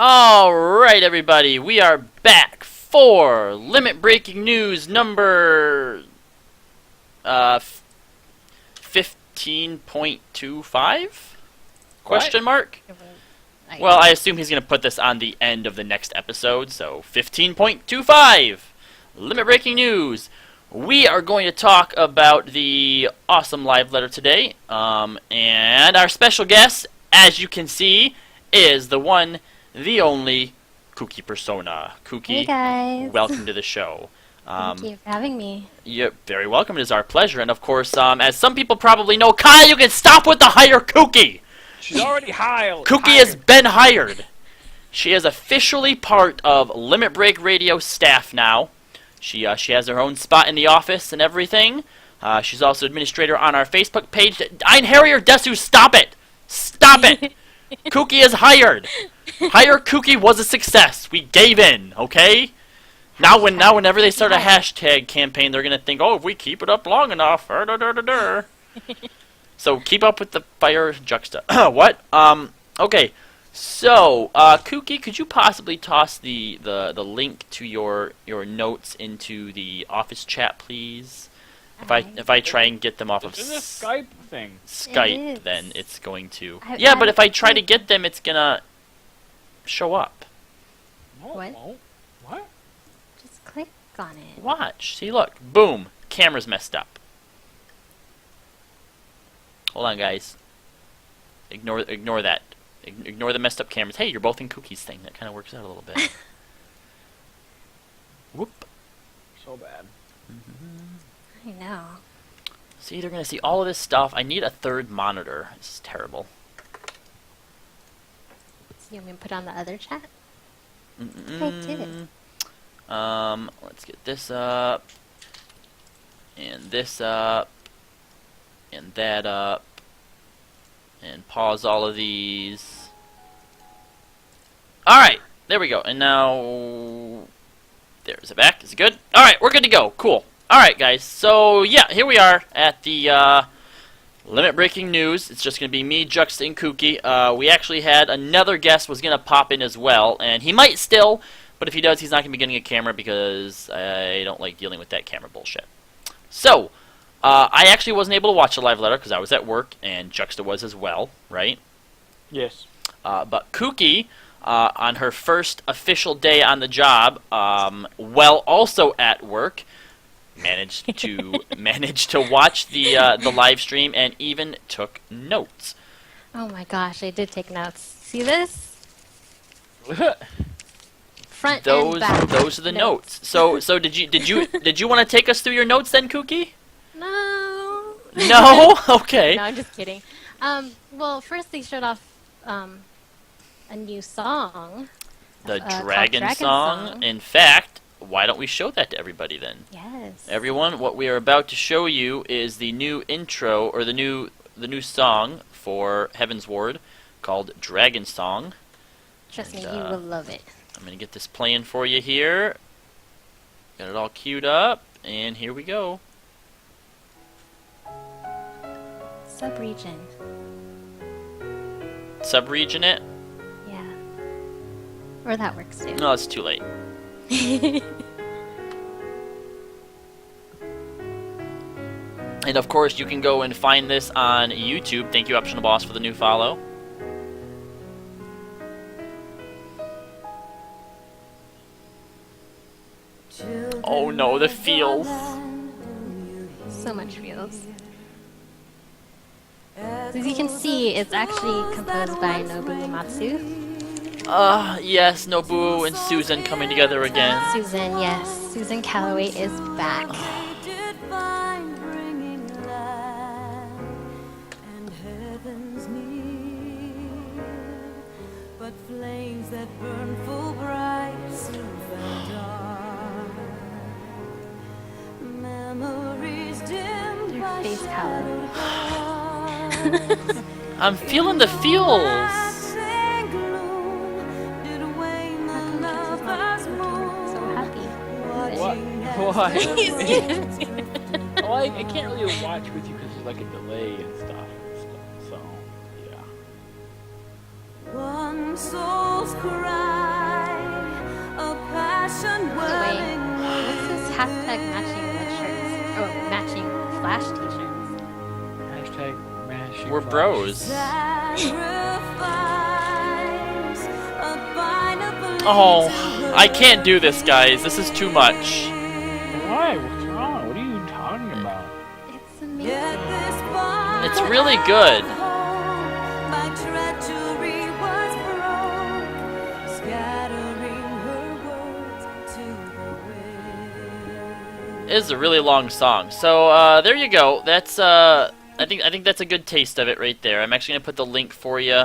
Alright, everybody, we are back for limit breaking news number 15.25? Question mark? Well, I assume he's going to put this on the end of the next episode, so 15.25 limit breaking news. We are going to talk about the awesome live letter today, and our special guest, as you can see, is the one, the only Kooky Persona. Kooky, hey guys. Welcome to the show. Thank you for having me. You're very welcome. It is our pleasure. And of course, as some people probably know, Kyle, you can stop with the hire Kooky. She's already hired. Kooky has been hired. She is officially part of Limit Break Radio staff now. She has her own spot in the office and everything. She's also administrator on our Facebook page. Ein Harrier Desu, stop it! Stop it! Kooky is hired. Hire Kooky was a success. We gave in, okay? Now whenever they start a hashtag campaign, they're gonna think, oh, if we keep it up long enough, So keep up with the fire Juxta. What? Okay. So, Kooky, could you possibly toss the link to your notes into the office chat, please? If I try and get them off of It's in the Skype thing. Skype, then it's going to. Yeah, but if I try to get them, it's gonna show up. No, What? it won't. What? Just click on it. Watch. See, look. Boom. Camera's messed up. Hold on, guys. Ignore that. Ignore the messed up cameras. Hey, you're both in Kooky's thing. That kind of works out a little bit. Whoop. So bad. I know. See, they're going to see all of this stuff. I need a third monitor. This is terrible. So you want me to put on the other chat? I did. Let's get this up. And this up. And that up. And pause all of these. Alright, there we go. And now, there's it back. Is it good? Alright, we're good to go. Cool. Alright, guys. So, yeah, here we are at the limit breaking news. It's just going to be me, Juxta, and Kooky. We actually had another guest was going to pop in as well. And he might still, but if he does, he's not going to be getting a camera because I don't like dealing with that camera bullshit. So, I actually wasn't able to watch the live letter because I was at work, and Juxta was as well, right? Yes. But Kooky, on her first official day on the job, while also at work, managed to watch the live stream and even took notes. Oh my gosh, I did take notes. See this? Front and back. Those are the notes. So did you want to take us through your notes then, Kooky? No. No? Okay. No, I'm just kidding. Well, first they showed off a new song. The called Dragon song. In fact, why don't we show that to everybody then? Yes. Everyone, what we are about to show you is the new intro, or the new song for Heavensward, called Dragon Song. Trust me, you will love it. I'm going to get this playing for you here. Got it all queued up, and here we go. Sub-region. Sub-region it? Yeah. Or that works too. No, it's too late. And of course, you can go and find this on YouTube. Thank you, Optional Boss, for the new follow. Oh no, the feels. So much feels. As you can see, it's actually composed by Nobuo Matsu. Yes, Nobuo and Susan coming together again. Susan, yes. Susan Calloway is back. Your face, Kallo. I'm feeling the feels. So happy. What? Why? Well, I can't really watch with you because there's like a delay and stuff. So, yeah. One soul's cry. hashtag matching red shirts. Oh, matching Flash t-shirts. Hashtag mashing. We're flash. bros. Oh, I can't do this, guys. This is too much. Why? What's wrong? What are you talking about? It's amazing. It's really good. It is a really long song. So there you go. That's I think that's a good taste of it right there. I'm actually gonna put the link for you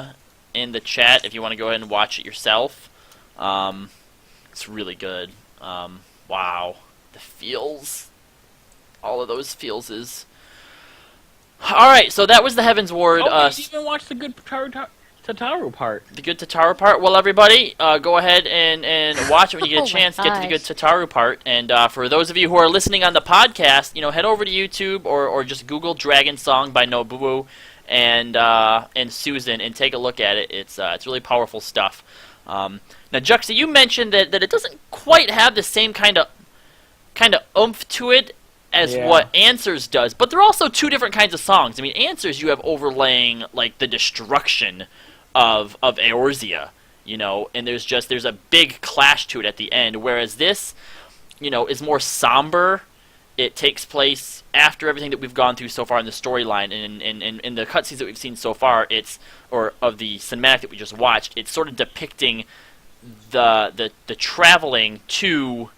in the chat if you want to go ahead and watch it yourself. It's really good. Wow, the feels, all of those feels is. All right, so that was the Heavensward. Oh, you even watched the good Tataru part. The good Tataru part. Well, everybody, go ahead and watch it when you get a chance. Get to the good Tataru part. And for those of you who are listening on the podcast, head over to YouTube or just Google Dragon Song by Nobuo and Susan and take a look at it. It's really powerful stuff. Now, Juxta, you mentioned that it doesn't quite have the same kind of oomph to it as what Answers does, but they're also two different kinds of songs. I mean, Answers you have overlaying like the destruction of Eorzea, and there's a big clash to it at the end, whereas this, is more somber. It takes place after everything that we've gone through so far in the storyline, and in the cutscenes that we've seen so far, or of the cinematic that we just watched, it's sort of depicting the traveling to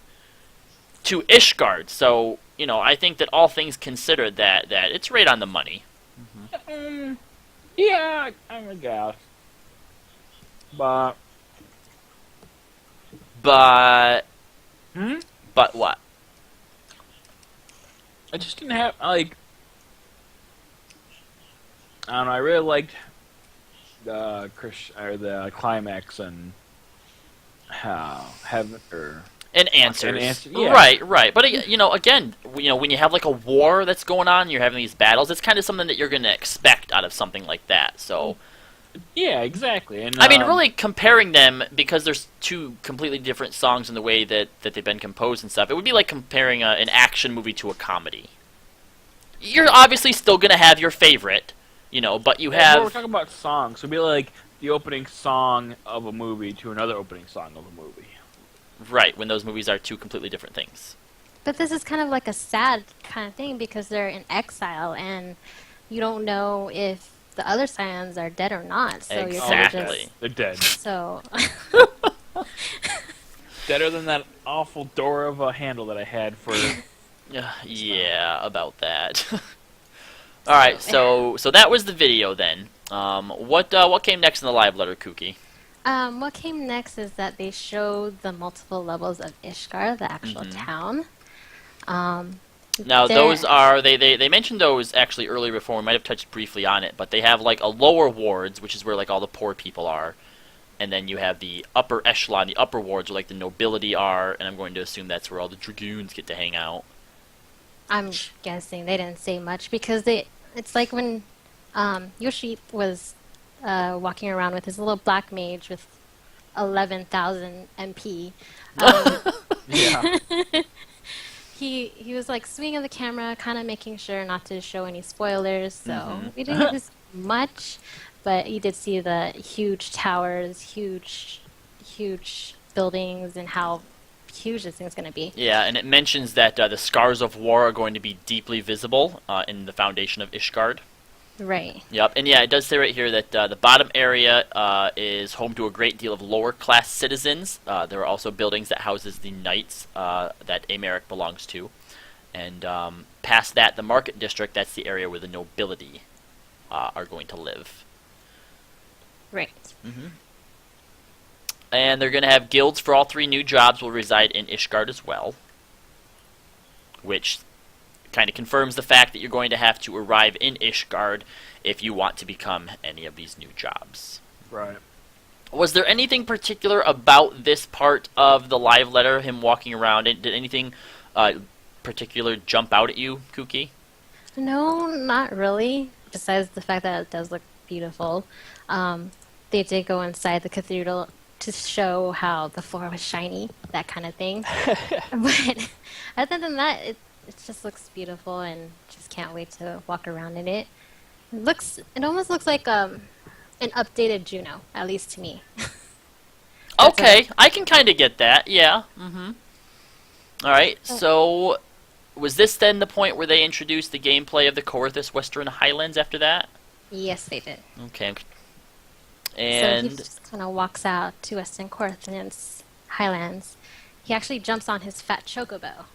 Ishgard. So, I think that all things considered, that it's right on the money. Yeah, I guess. But But what? I just didn't have, I don't know, I really liked the climax and heaven, or And Answers. yeah. Right. But, again, when you have, like, a war that's going on, you're having these battles, it's kind of something that you're going to expect out of something like that, so. Yeah, exactly. And I mean, really comparing them, because there's two completely different songs in the way that they've been composed and stuff, it would be like comparing an action movie to a comedy. You're obviously still going to have your favorite, but you have... We're talking about songs, so it'd be like the opening song of a movie to another opening song of a movie. Right, when those movies are two completely different things. But this is kind of like a sad kind of thing because they're in exile and you don't know if the other Scions are dead or not. So Exactly. They're dead. So Deader than that awful door of a handle that I had for... Yeah, about that. Alright, so that was the video then. What came next in the live letter, Kooky? what came next is that they showed the multiple levels of Ishgard, the actual town. Now, those are, they mentioned those actually earlier before, we might have touched briefly on it, but they have like a lower wards, which is where like all the poor people are, and then you have the upper echelon, the upper wards where like the nobility are, and I'm going to assume that's where all the dragoons get to hang out. I'm guessing they didn't say much because it's like when Yoshi was walking around with his little black mage with 11,000 MP. Yeah. He was like swinging the camera, kind of making sure not to show any spoilers. So we didn't get much, but you did see the huge towers, huge buildings, and how huge this thing's going to be. Yeah, and it mentions that the scars of war are going to be deeply visible in the foundation of Ishgard. Right. Yep, and yeah, it does say right here that the bottom area is home to a great deal of lower-class citizens. There are also buildings that houses the knights that Americ belongs to. And past that, the market district, that's the area where the nobility are going to live. Right. And they're going to have guilds for all 3 new jobs will reside in Ishgard as well. Which kind of confirms the fact that you're going to have to arrive in Ishgard if you want to become any of these new jobs. Right. Was there anything particular about this part of the live letter, him walking around? Did anything particular jump out at you, Kooky? No, not really. Besides the fact that it does look beautiful. They did go inside the to show how the floor was shiny, that kind of thing. But other than that, it just looks beautiful, and just can't wait to walk around in it. It almost looks like an updated Juno, at least to me. Okay, I can kind of get that. Yeah. All right. So, was this then the point where they introduced the gameplay of the Coerthas Western Highlands after that? Yes, they did. Okay. So And he just kind of walks out to Western Coerthas Highlands. He actually jumps on his fat chocobo,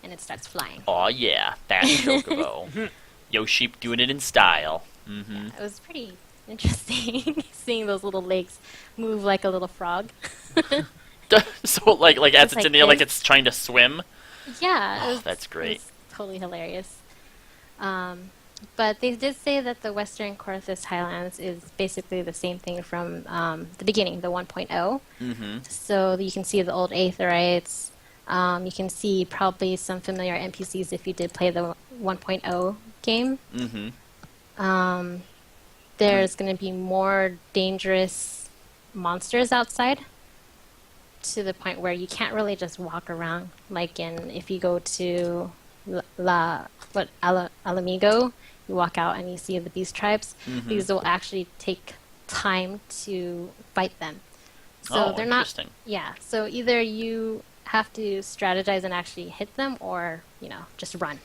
and it starts flying. oh yeah, that chocobo. Yo sheep doing it in style. It was pretty interesting seeing those little legs move like a little frog. So like as Just it's in like the air, like this. it's trying to swim. Yeah, Oh, that's great. It was totally hilarious. But they did say that the Western Coerthas Highlands is basically the same thing from the beginning, the 1.0. So you can see the old Aetherites. You can see probably some familiar NPCs if you did play the 1.0 game. There's going to be more dangerous monsters outside, to the point where you can't really just walk around. Like if you go to Alamigo, you walk out and you see the beast tribes. These will actually take time to fight them. So they're not. Interesting. Yeah. So either you have to strategize and actually hit them, or just run.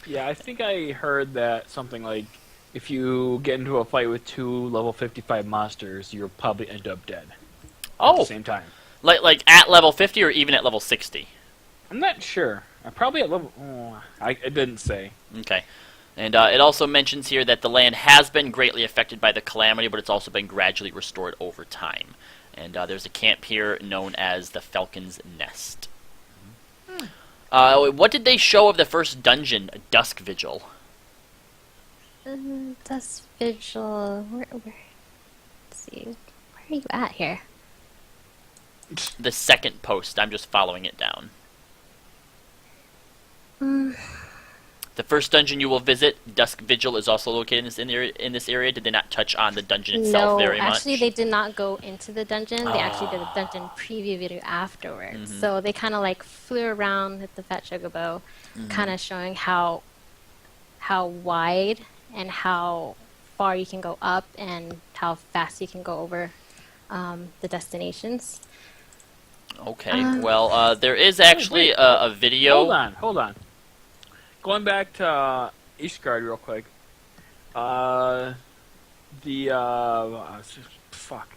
Yeah, I think I heard that something like if you get into a fight with 2 level 55 monsters, you'll probably end up dead at Oh, the same time. like at level 50 or even at level 60. I'm not sure. I'm probably at level... I didn't say. Okay. And it also mentions here that the land has been greatly affected by the calamity, but it's also been gradually restored over time. And there's a camp here known as the Falcon's Nest. What did they show of the first dungeon, Dusk Vigil? Dusk Vigil. Where? Let's see. Where are you at here? The second post. I'm just following it down. The first dungeon you will visit, Dusk Vigil, is also located in this area. Did they not touch on the dungeon itself very much? No, actually they did not go into the dungeon. They actually did a dungeon preview video afterwards. So they kind of like flew around with the Fat Chocobo, kind of showing how wide and how far you can go up and how fast you can go over the destinations. Okay, well, there is actually a video. Hold on. Going back to Ishgard real quick. Fuck.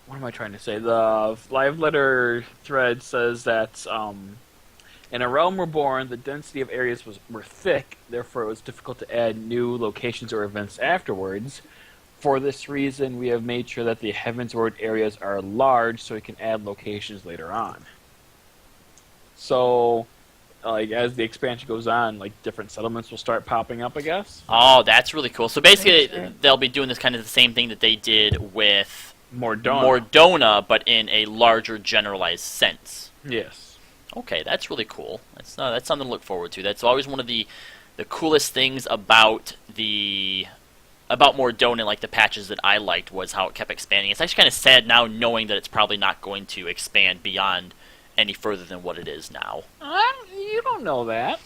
What am I trying to say? The live letter thread says that in a realm reborn, the density of areas were thick, therefore it was difficult to add new locations or events afterwards. For this reason, we have made sure that the Heavensward areas are large so we can add locations later on. So, like, as the expansion goes on, like, different settlements will start popping up, I guess? Oh, that's really cool. So basically, Sure. they'll be doing this kind of the same thing that they did with Mordona. but in a larger generalized sense. Yes. Okay, that's really cool. That's something to look forward to. That's always one of the coolest things about Mordona, like the patches that I liked, was how it kept expanding. It's actually kind of sad now knowing that it's probably not going to expand beyond any further than what it is now. You don't know that.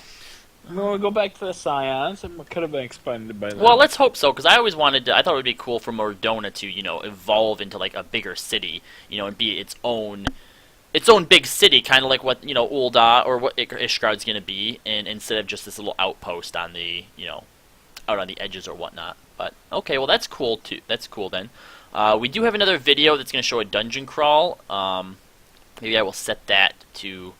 When we go back to the Scions, it could have been expanded by then. Well, let's hope so, because I always I thought it would be cool for Mordona to, evolve into like a bigger city, and be its own big city, kind of like what, Ul'dah or what Ishgard's going to be, and instead of just this little outpost on the, out on the edges or whatnot. But, okay, well, that's cool, too. That's cool, then. We do have another video that's going to show a dungeon crawl. Maybe I will set that to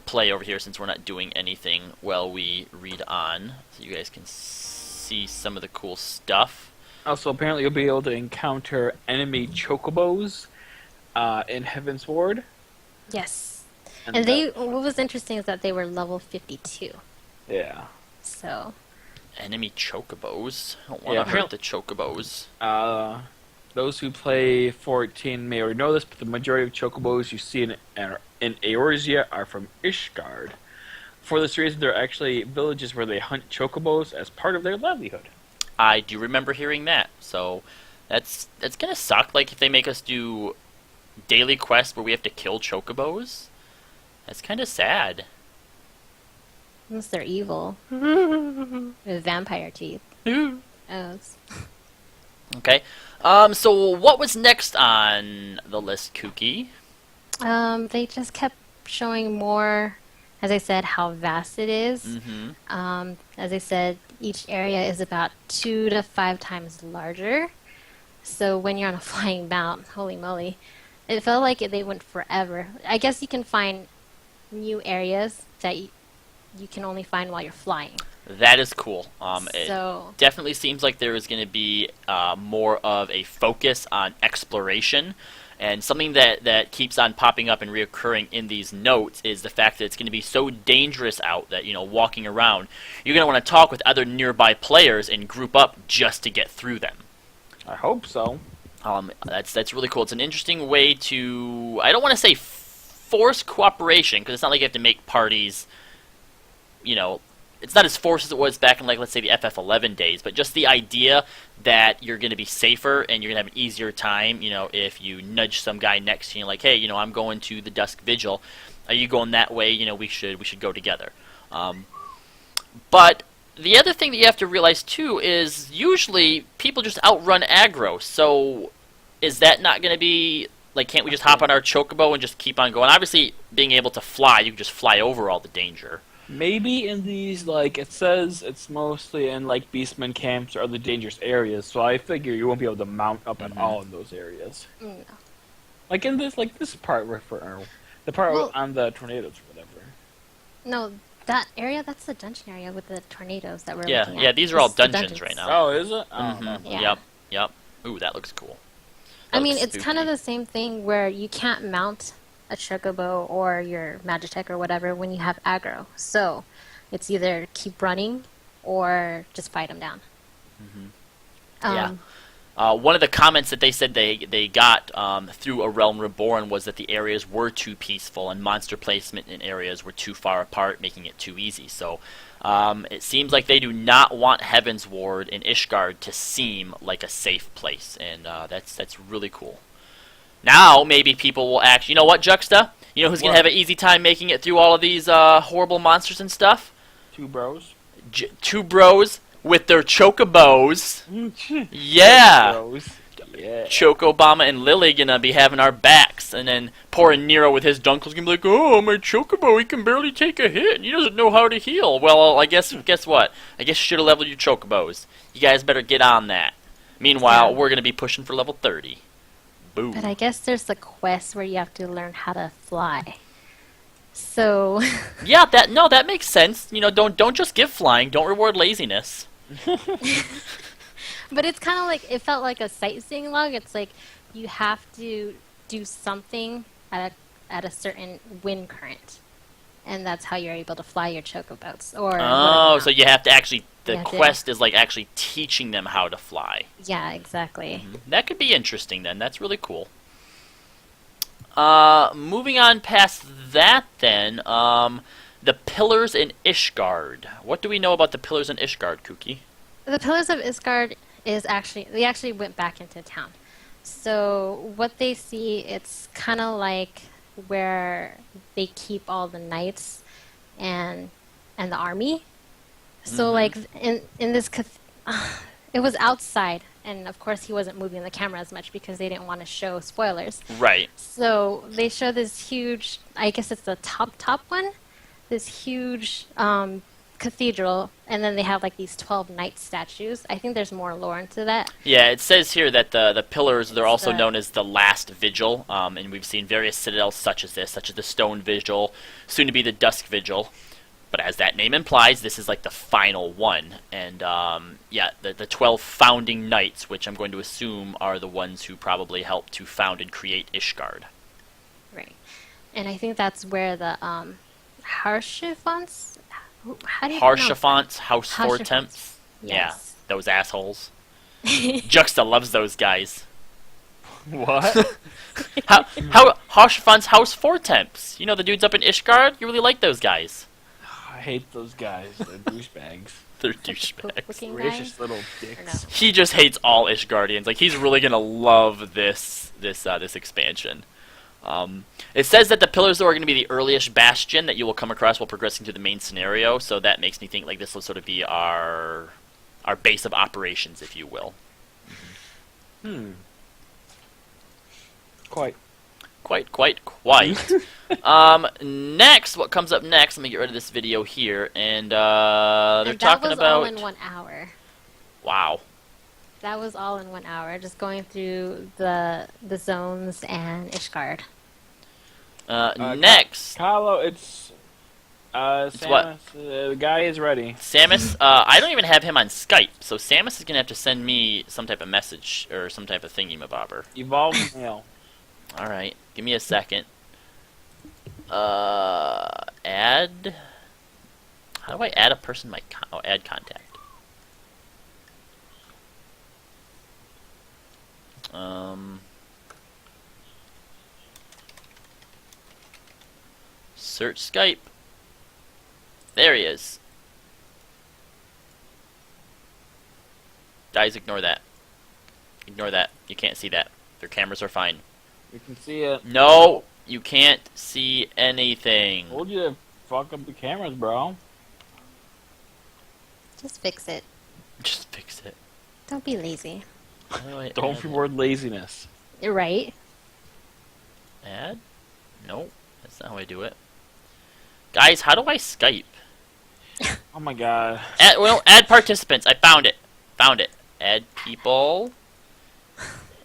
play over here since we're not doing anything while we read on, so you guys can see some of the cool stuff. Also, apparently you'll be able to encounter enemy chocobos in Heavensward. Yes. And what was interesting is that they were level 52. Yeah. So... Enemy chocobos. I don't want to hurt the chocobos. Those who play 14 may already know this, but the majority of chocobos you see in Eorzea are from Ishgard. For this reason, there are actually villages where they hunt chocobos as part of their livelihood. I do remember hearing that, so that's gonna suck. Like if they make us do daily quest where we have to kill chocobos. That's kind of sad. Unless they're evil. With vampire teeth. Oh, Okay. So what was next on the list, Kooky? they just kept showing more, as I said, how vast it is. Mm-hmm. As I said, each area is about 2 to 5 times larger. So when you're on a flying mount, holy moly, it felt like they went forever. I guess you can find new areas that you can only find while you're flying. That is cool. So It definitely seems like there is going to be more of a focus on exploration. And something that keeps on popping up and reoccurring in these notes is the fact that it's going to be so dangerous out that, walking around, you're going to want to talk with other nearby players and group up just to get through them. I hope so. That's really cool. It's an interesting way to, I don't want to say force cooperation, because it's not like you have to make parties, it's not as forced as it was back in, let's say the FF11 days, but just the idea that you're going to be safer and you're going to have an easier time, if you nudge some guy next to you, like, hey, I'm going to the Dusk Vigil. Are you going that way? We should go together. But the other thing that you have to realize, too, is usually people just outrun aggro. So is that not going to be, can't we just hop on our chocobo and just keep on going? Obviously, being able to fly, you can just fly over all the danger. Maybe in these, it says it's mostly in, Beastmen camps or other dangerous areas, so I figure you won't be able to mount up at all in those areas. no. In this part, the part on the tornadoes or whatever. No, that area, that's the dungeon area with the tornadoes that we're looking at. Yeah, these are all Just the dungeons right now. Oh, is it? I don't know. Yeah. Yep. Ooh, that looks cool. I mean, it's kind of the same thing where you can't mount a chocobo or your Magitech or whatever when you have aggro. So it's either keep running or just fight them down. Yeah. One of the comments that they said they got through A Realm Reborn was that the areas were too peaceful and monster placement in areas were too far apart, making it too easy. So it seems like they do not want Heavensward and Ishgard to seem like a safe place, and that's really cool. Now maybe people will actually... You know what, Juxta? You know who's going to have an easy time making it through all of these horrible monsters and stuff? Two bros. Two bros with their chocobos. Yeah. Bros. Yeah. Chocobama and Lily gonna be having our backs, and then poor Nero with his Dunkle's gonna be like, oh, my chocobo, he can barely take a hit, and he doesn't know how to heal. Well, guess what? I guess you should have leveled your chocobos. You guys better get on that. Meanwhile, we're gonna be pushing for level 30. Boom. But I guess there's the quest where you have to learn how to fly. So Yeah, that makes sense. Don't just give flying. Don't reward laziness. but it's kind of like, it felt like a sightseeing log. It's like you have to do something at a certain wind current, and that's how you're able to fly your chocobos. Or so you have to actually... The You have to- quest is actually teaching them how to fly. yeah, exactly. That could be interesting then. That's really cool. Moving on past that then, the Pillars in Ishgard. What do we know about the Pillars in Ishgard, Kooky? The Pillars of Ishgard they actually went back into town. So what they see, it's kind of like where they keep all the knights and the army. So in this it was outside, and of course he wasn't moving the camera as much because they didn't want to show spoilers. Right. So they show this huge, I guess it's the top one, this huge cathedral, and then they have these 12 knight statues. I think there's more lore into that. Yeah, it says here that the pillars, they're also known as the Last Vigil, and we've seen various citadels such as this, such as the Stone Vigil, soon to be the Dusk Vigil. But as that name implies, this is the final one. And, the 12 founding knights, which I'm going to assume are the ones who probably helped to found and create Ishgard. Right. And I think that's where the Harshiphants... How do you pronounce that? Harshiphants, House Four Harshiphants. Temps. Yes. Yeah, those assholes. Juxta loves those guys. What? How Harshiphants, House Four Temps. The dudes up in Ishgard? You really like those guys. I hate those guys. They're douchebags. They're douchebags. Looking Racist guys? little Or dicks. He just hates all Ishgardians. He's really gonna love this expansion. It says that the pillars, though, are going to be the earliest bastion that you will come across while progressing through the main scenario, so that makes me think like this will sort of be our base of operations, if you will. Quite. Next, what comes up next, let me get rid of this video here, and they're And talking that was about... all in 1 hour. Wow. That was all in 1 hour, just going through the zones and Ishgard. Next... Kallo, it's Samus, what? The guy is ready. Samus, I don't even have him on Skype, so Samus is going to have to send me some type of message, or some type of thingy-mabobber. Evolve mail. Alright, give me a second. Add... How do I add a person my... add contact. Search Skype. There he is. Guys, ignore that. Ignore that. You can't see that. Their cameras are fine. You can see it. No, you can't see anything. Told you to fuck up the cameras, bro. Just fix it. Just fix it. Don't be lazy. How do I Don't add reward laziness. You're right. Add? Nope, that's not how I do it. Guys, how do I Skype? Oh my god. Add participants. I found it. Found it. Add people.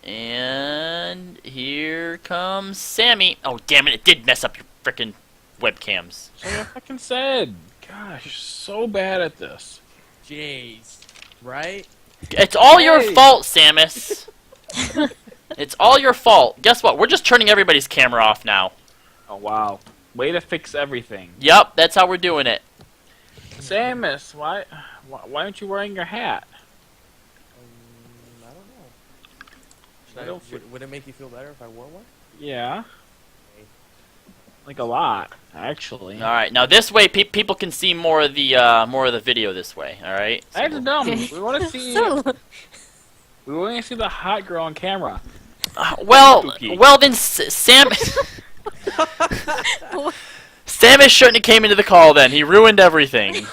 And here comes Sammy. Oh, damn it. It did mess up your frickin' webcams. So I fucking said. Gosh, you're so bad at this. Jeez. Right? It's all your Hey. fault, Samus. It's all your fault. Guess what? We're just turning everybody's camera off now. Oh wow. Way to fix everything. Yup, that's how we're doing it. Samus, why aren't you wearing your hat? I don't know. I don't feel- Would it make you feel better if I wore one? Yeah. Like a lot, actually. All right, now this way people can see more of the video this way. All right. So That's dumb. We want to see. So, We want to see the hot girl on camera. well, Kooky. well then, Sam. Samus shouldn't have came into the call then. He ruined everything. Take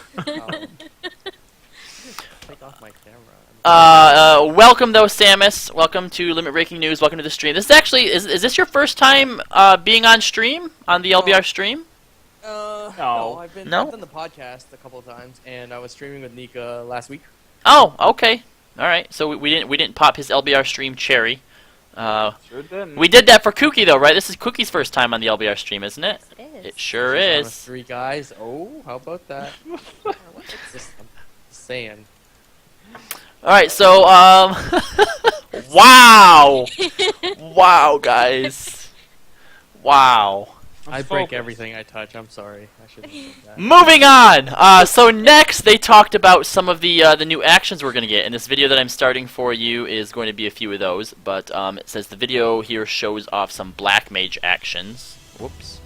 off my camera. Welcome though, Samus. Welcome to Limit Breaking News. Welcome to the stream. This is actually is this your first time being on stream on the LBR stream? No, I've done the podcast a couple of times, and I was streaming with Nika last week. Oh, okay. All right. So we didn't pop his LBR stream cherry. Sure didn't. We did that for Kooky though, right? This is Kooky's first time on the LBR stream, isn't it? it is. It sure She's on with is. 3 guys. Oh, how about that? Just saying. All right. So wow, wow, guys, wow. I break everything I touch. I'm sorry. I shouldn't have said that. Moving on. So next, they talked about some of the new actions we're going to get. And this video that I'm starting for you is going to be a few of those. But it says the video here shows off some Black Mage actions. Whoops.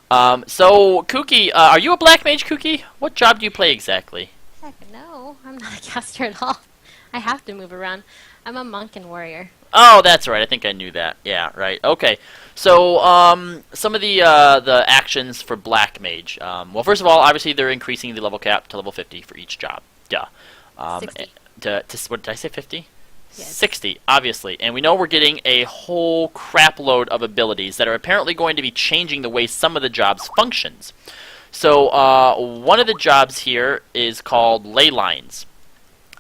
So Kooky, are you a Black Mage, Kooky? What job do you play exactly? Heck no, I'm not a caster at all. I have to move around. I'm a monk and warrior. Oh, that's right. I think I knew that. Yeah, right. Okay. So, some of the actions for Black Mage. Well, first of all, obviously they're increasing the level cap to level 50 for each job. Duh. 60. What did I say? 50? Yes. 60, obviously. And we know we're getting a whole crap load of abilities that are apparently going to be changing the way some of the jobs functions. So, one of the jobs here is called Ley Lines.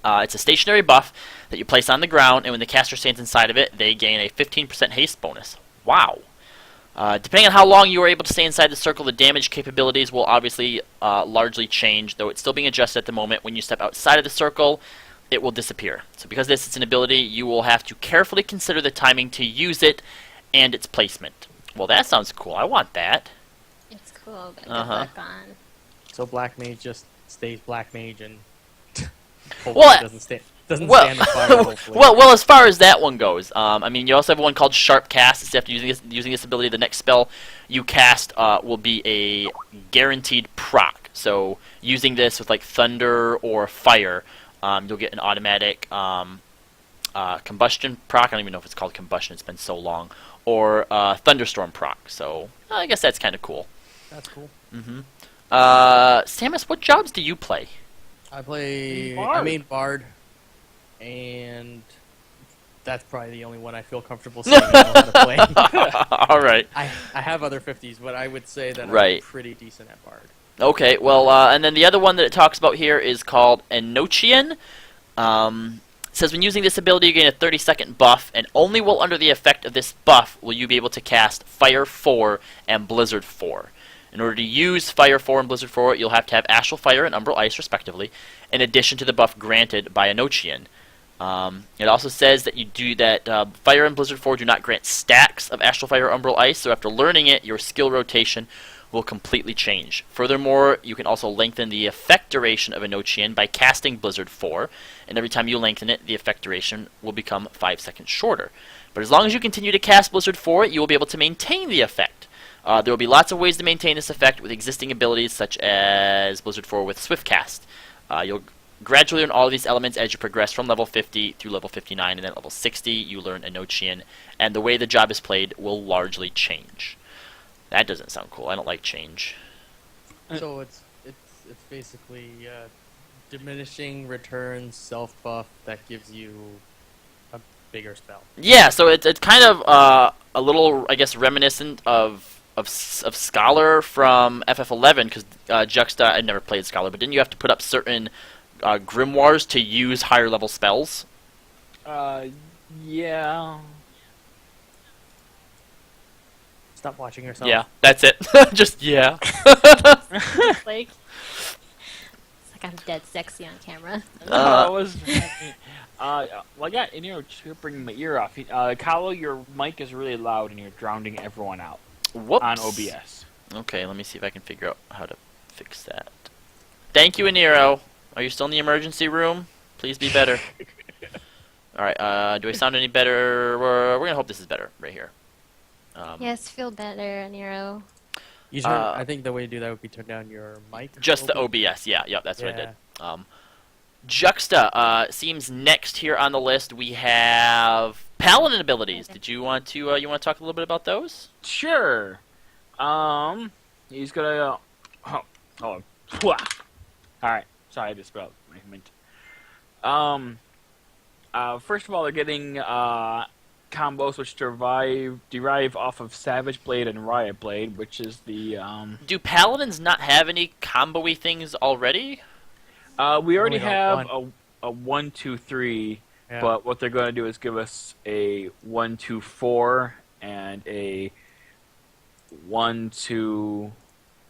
It's a stationary buff that you place on the ground, and when the caster stands inside of it, they gain a 15% haste bonus. Wow. Depending on how long you are able to stay inside the circle, the damage capabilities will obviously largely change, though it's still being adjusted at the moment. When you step outside of the circle, it will disappear. So because this is an ability, you will have to carefully consider the timing to use it and its placement. Well, that sounds cool. I want that. It's cool, but good Uh-huh. luck on. So Black Mage just stays Black Mage and Well, doesn't stand in fire. Hopefully. well, as far as that one goes, I mean, you also have one called Sharp Cast. It's after using this ability, the next spell you cast will be a guaranteed proc. So using this with like thunder or fire, you'll get an automatic combustion proc. I don't even know if it's called combustion. It's been so long. or Thunderstorm proc. So I guess that's kind of cool. That's cool. Samus, what jobs do you play? I play. Bard. I main Bard, and that's probably the only one I feel comfortable saying I know how to play. All right. I have other 50s, but I would say that Right. I'm pretty decent at Bard. Okay, well, and then the other one that it talks about here is called Enochian. It says when using this ability, you gain a 30-second buff, and only while under the effect of this buff will you be able to cast Fire 4 and Blizzard 4. In order to use Fire 4 and Blizzard 4, you'll have to have Astral Fire and Umbral Ice, respectively, in addition to the buff granted by Enochian. It also says that Fire and Blizzard 4 do not grant stacks of Astral Fire or Umbral Ice, so after learning it, your skill rotation will completely change. Furthermore, you can also lengthen the effect duration of Enochian by casting Blizzard 4, and every time you lengthen it, the effect duration will become 5 seconds shorter. But as long as you continue to cast Blizzard 4, you will be able to maintain the effect. There will be lots of ways to maintain this effect with existing abilities such as Blizzard 4 with Swift Cast. You'll gradually learn all of these elements as you progress from level 50 through level 59, and then at level 60 you learn Enochian, and the way the job is played will largely change. That doesn't sound cool. I don't like change. So it's basically diminishing returns self buff that gives you a bigger spell. Yeah, so it's kind of a little, I guess, reminiscent of Scholar from FF11, because Juxta, I never played Scholar, but didn't you have to put up certain grimoires to use higher level spells? Yeah. Stop watching yourself. Yeah, that's it. Just, yeah. It's like I'm dead sexy on camera. No, it was. Well, I got in here to bring my ear off. Kallo, your mic is really loud and you're drowning everyone out. Whoops. On OBS. Okay, let me see if I can figure out how to fix that. Thank you, Aniro. Are you still in the emergency room? Please be better. Alright, do I sound any better? We're gonna hope this is better right here. Yes, feel better, Nero. You turn, I think the way to do that would be turn down your mic. Just the OBS, yeah, that's what I did. Juxta seems next here on the list. We have Paladin abilities. Did you want to talk a little bit about those? Sure. He's gonna. Hold on. Alright. Sorry, I just spelled my mint. First of all, they're getting combos which derive off of Savage Blade and Riot Blade, which is the Do Paladins not have any combo-y things already? We already Only have one. a 1, 2, 3, Yeah. but what they're going to do is give us a 1, 2, 4 and a 1, 2,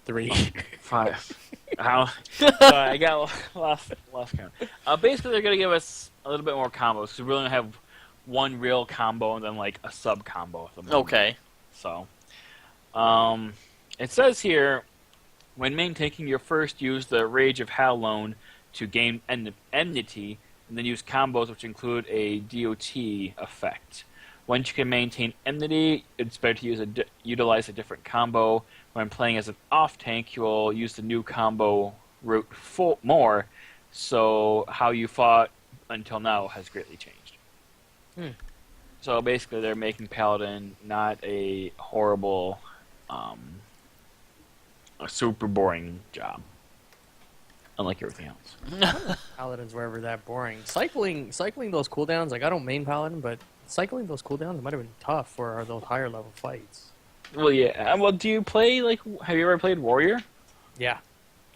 3. 5. How? I got lost count. Basically, they're going to give us a little bit more combos because we only have one real combo and then like a sub combo at the moment. Okay. So, it says here, when main-taking your first, use the Rage of Hallone to gain enmity, and then use combos which include a DOT effect. Once you can maintain enmity, it's better to utilize a different combo. When playing as an off-tank, you will use the new combo route more, so how you fought until now has greatly changed. So basically they're making Paladin not a horrible, a super boring job. Unlike everything else. Paladins were ever that boring. Cycling those cooldowns, like I don't main Paladin, but cycling those cooldowns might have been tough for those higher level fights. Well, yeah. Well, do you play, like, have you ever played Warrior? Yeah.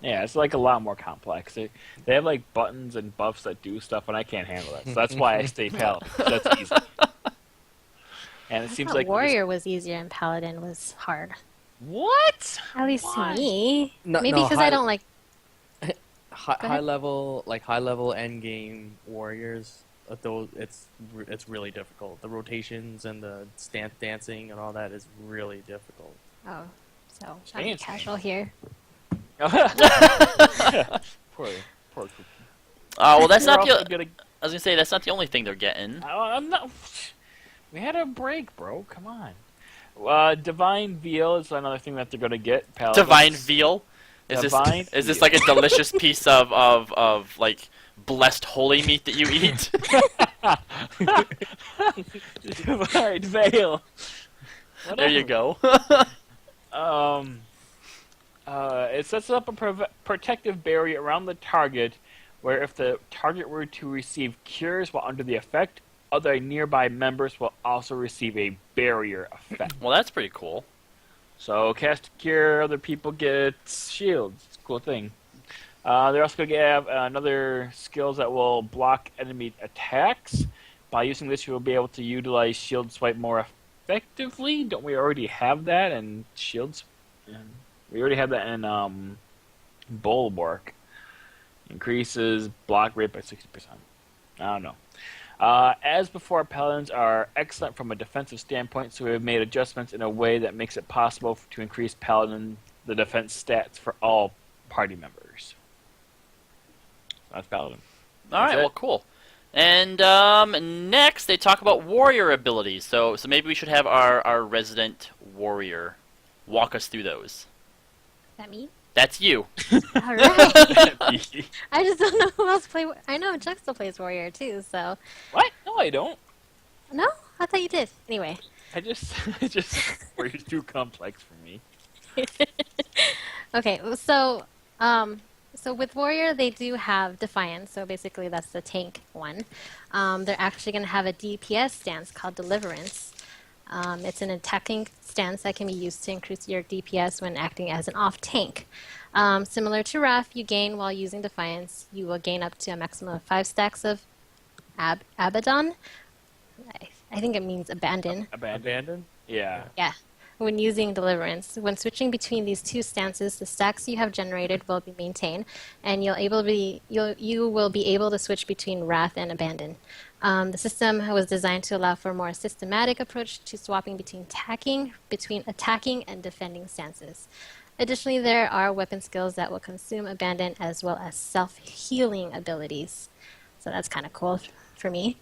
Yeah, it's like a lot more complex. They have like buttons and buffs that do stuff, and I can't handle that. So that's why I stay Paladin. That's easy. And it I seems thought like Warrior was easier and Paladin was hard. What? At least Why? to me. No, Maybe because I don't like. high level end game warriors. Those it's really difficult. The rotations and the stance dancing and all that is really difficult. Oh, so I'm Fancy. casual here. Poor Kooky. Well, that's You're not also the. gonna- I was gonna say that's not the only thing they're getting. I'm not. We had a break, bro. Come on. Divine Veal is another thing that they're gonna get. Paladins. Divine veal. Is Divine this veal. like a delicious piece of like blessed holy meat that you eat? Divine Veal. There you go. It sets up a protective barrier around the target, where if the target were to receive cures while under the effect, other nearby members will also receive a barrier effect. Well, that's pretty cool. So cast a cure, other people get shields. It's a cool thing. They're also going to have another skills that will block enemy attacks. By using this, you will be able to utilize shield swipe more effectively. Don't we already have that in shields? We already have that in Bulwark. Increases block rate by 60%. I don't know. As before, paladins are excellent from a defensive standpoint, so we have made adjustments in a way that makes it possible to increase paladin the defense stats for all party members. That's paladin. All right, well, cool. And next, they talk about warrior abilities. So maybe we should have our resident warrior walk us through those. That me? That's you. All right. I just don't know who else play. I know Juxta plays warrior too. So. What? No, I don't. No, I thought you did. Anyway. I just warrior's too complex for me. Okay, so with warrior they do have defiance. So basically that's the tank one. They're actually going to have a DPS stance called deliverance. It's an attacking stance that can be used to increase your DPS when acting as an off-tank. Similar to Wrath, you gain while using Defiance. You will gain up to a maximum of 5 stacks of Abaddon. I think it means abandon. Abandon? Yeah. Yeah. When using Deliverance. When switching between these two stances, the stacks you have generated will be maintained, and you will be able to switch between Wrath and Abandon. The system was designed to allow for a more systematic approach to swapping between attacking and defending stances. Additionally, there are weapon skills that will consume Abandon as well as self-healing abilities. So that's kind of cool for me.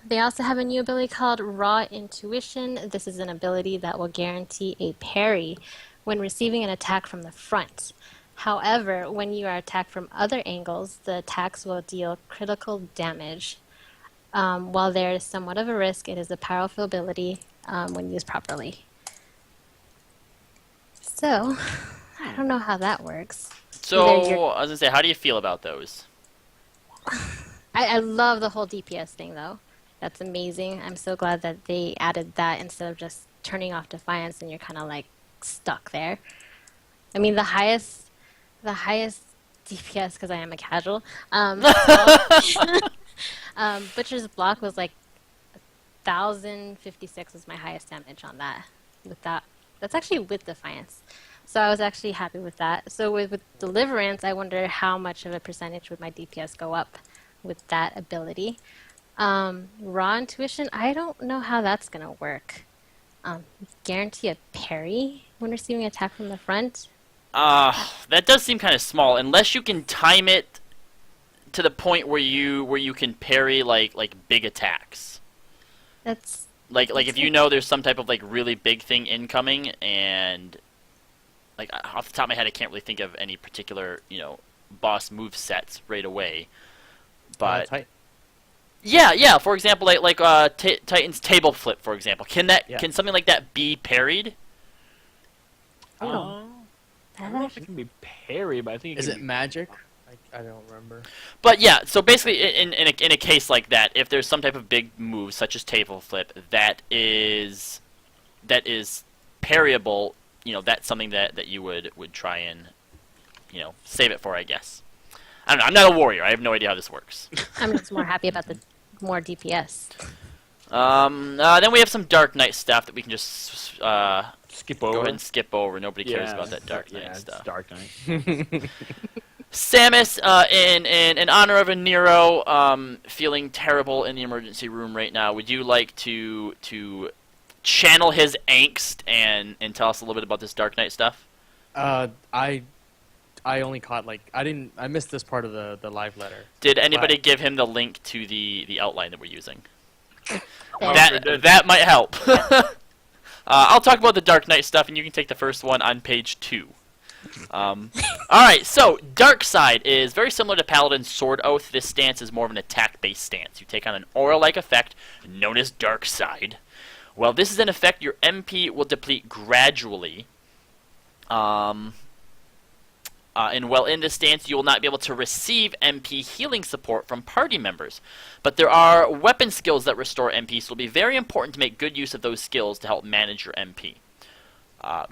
They also have a new ability called Raw Intuition. This is an ability that will guarantee a parry when receiving an attack from the front. However, when you are attacked from other angles, the attacks will deal critical damage. While there is somewhat of a risk, it is a powerful ability when used properly. So, I don't know how that works. So, I was going to say, how do you feel about those? I love the whole DPS thing, though. That's amazing. I'm so glad that they added that instead of just turning off Defiance and you're kind of like stuck there. I mean, the highest DPS, because I am a casual, Butcher's Block was like 1,056 was my highest damage on that. That's actually with Defiance. So I was actually happy with that. So with Deliverance, I wonder how much of a percentage would my DPS go up with that ability. Raw Intuition, I don't know how that's going to work. Guarantee a parry when receiving an attack from the front? That does seem kind of small, unless you can time it to the point where you can parry like big attacks. That's like if you know there's some type of like really big thing incoming, and like off the top of my head I can't really think of any particular boss move sets right away. But yeah. For example, like Titan's table flip, for example, can something like that be parried? I don't know if it can be parried, but I think is it magic? I don't remember. But yeah, so basically, in a case like that, if there's some type of big move such as table flip that is parryable, that's something that you would try and save it for, I guess. I don't know. I'm not a warrior. I have no idea how this works. I'm just more happy about the more DPS. Then we have some Dark Knight stuff that we can just skip over. Go ahead and skip over. Nobody cares about that Dark Knight stuff. Dark Knight. Samus, in honor of a Nero, feeling terrible in the emergency room right now. Would you like to channel his angst and tell us a little bit about this Dark Knight stuff? I only caught I missed this part of the live letter. Did anybody give him the link to the outline that we're using? Oh, that might help. I'll talk about the Dark Knight stuff, and you can take the first one on page 2. Alright, so Dark Side is very similar to Paladin's Sword Oath. This stance is more of an attack-based stance. You take on an aura-like effect known as Dark Side. Well, this is in effect. Your MP will deplete gradually. And while in this stance, you will not be able to receive MP healing support from party members. But there are weapon skills that restore MP, so it'll be very important to make good use of those skills to help manage your MP.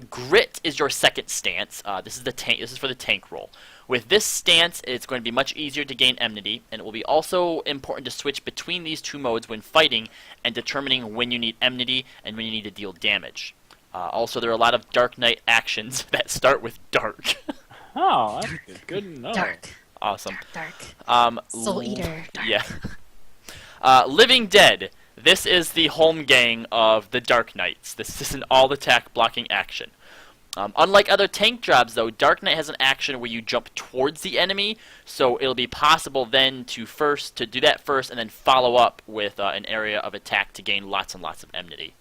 Grit is your second stance. This is the tank. This is for the tank role. With this stance, it's going to be much easier to gain enmity, and it will be also important to switch between these two modes when fighting and determining when you need enmity and when you need to deal damage. Also, there are a lot of Dark Knight actions that start with dark. Oh, that's good to know. Dark. Awesome. Dark. Soul Eater. Dark. Yeah. Living Dead. This is the home gang of the Dark Knights. This is an all-attack blocking action. Unlike other tank jobs, though, Dark Knight has an action where you jump towards the enemy, so it'll be possible then to do that first and then follow up with an area of attack to gain lots and lots of enmity.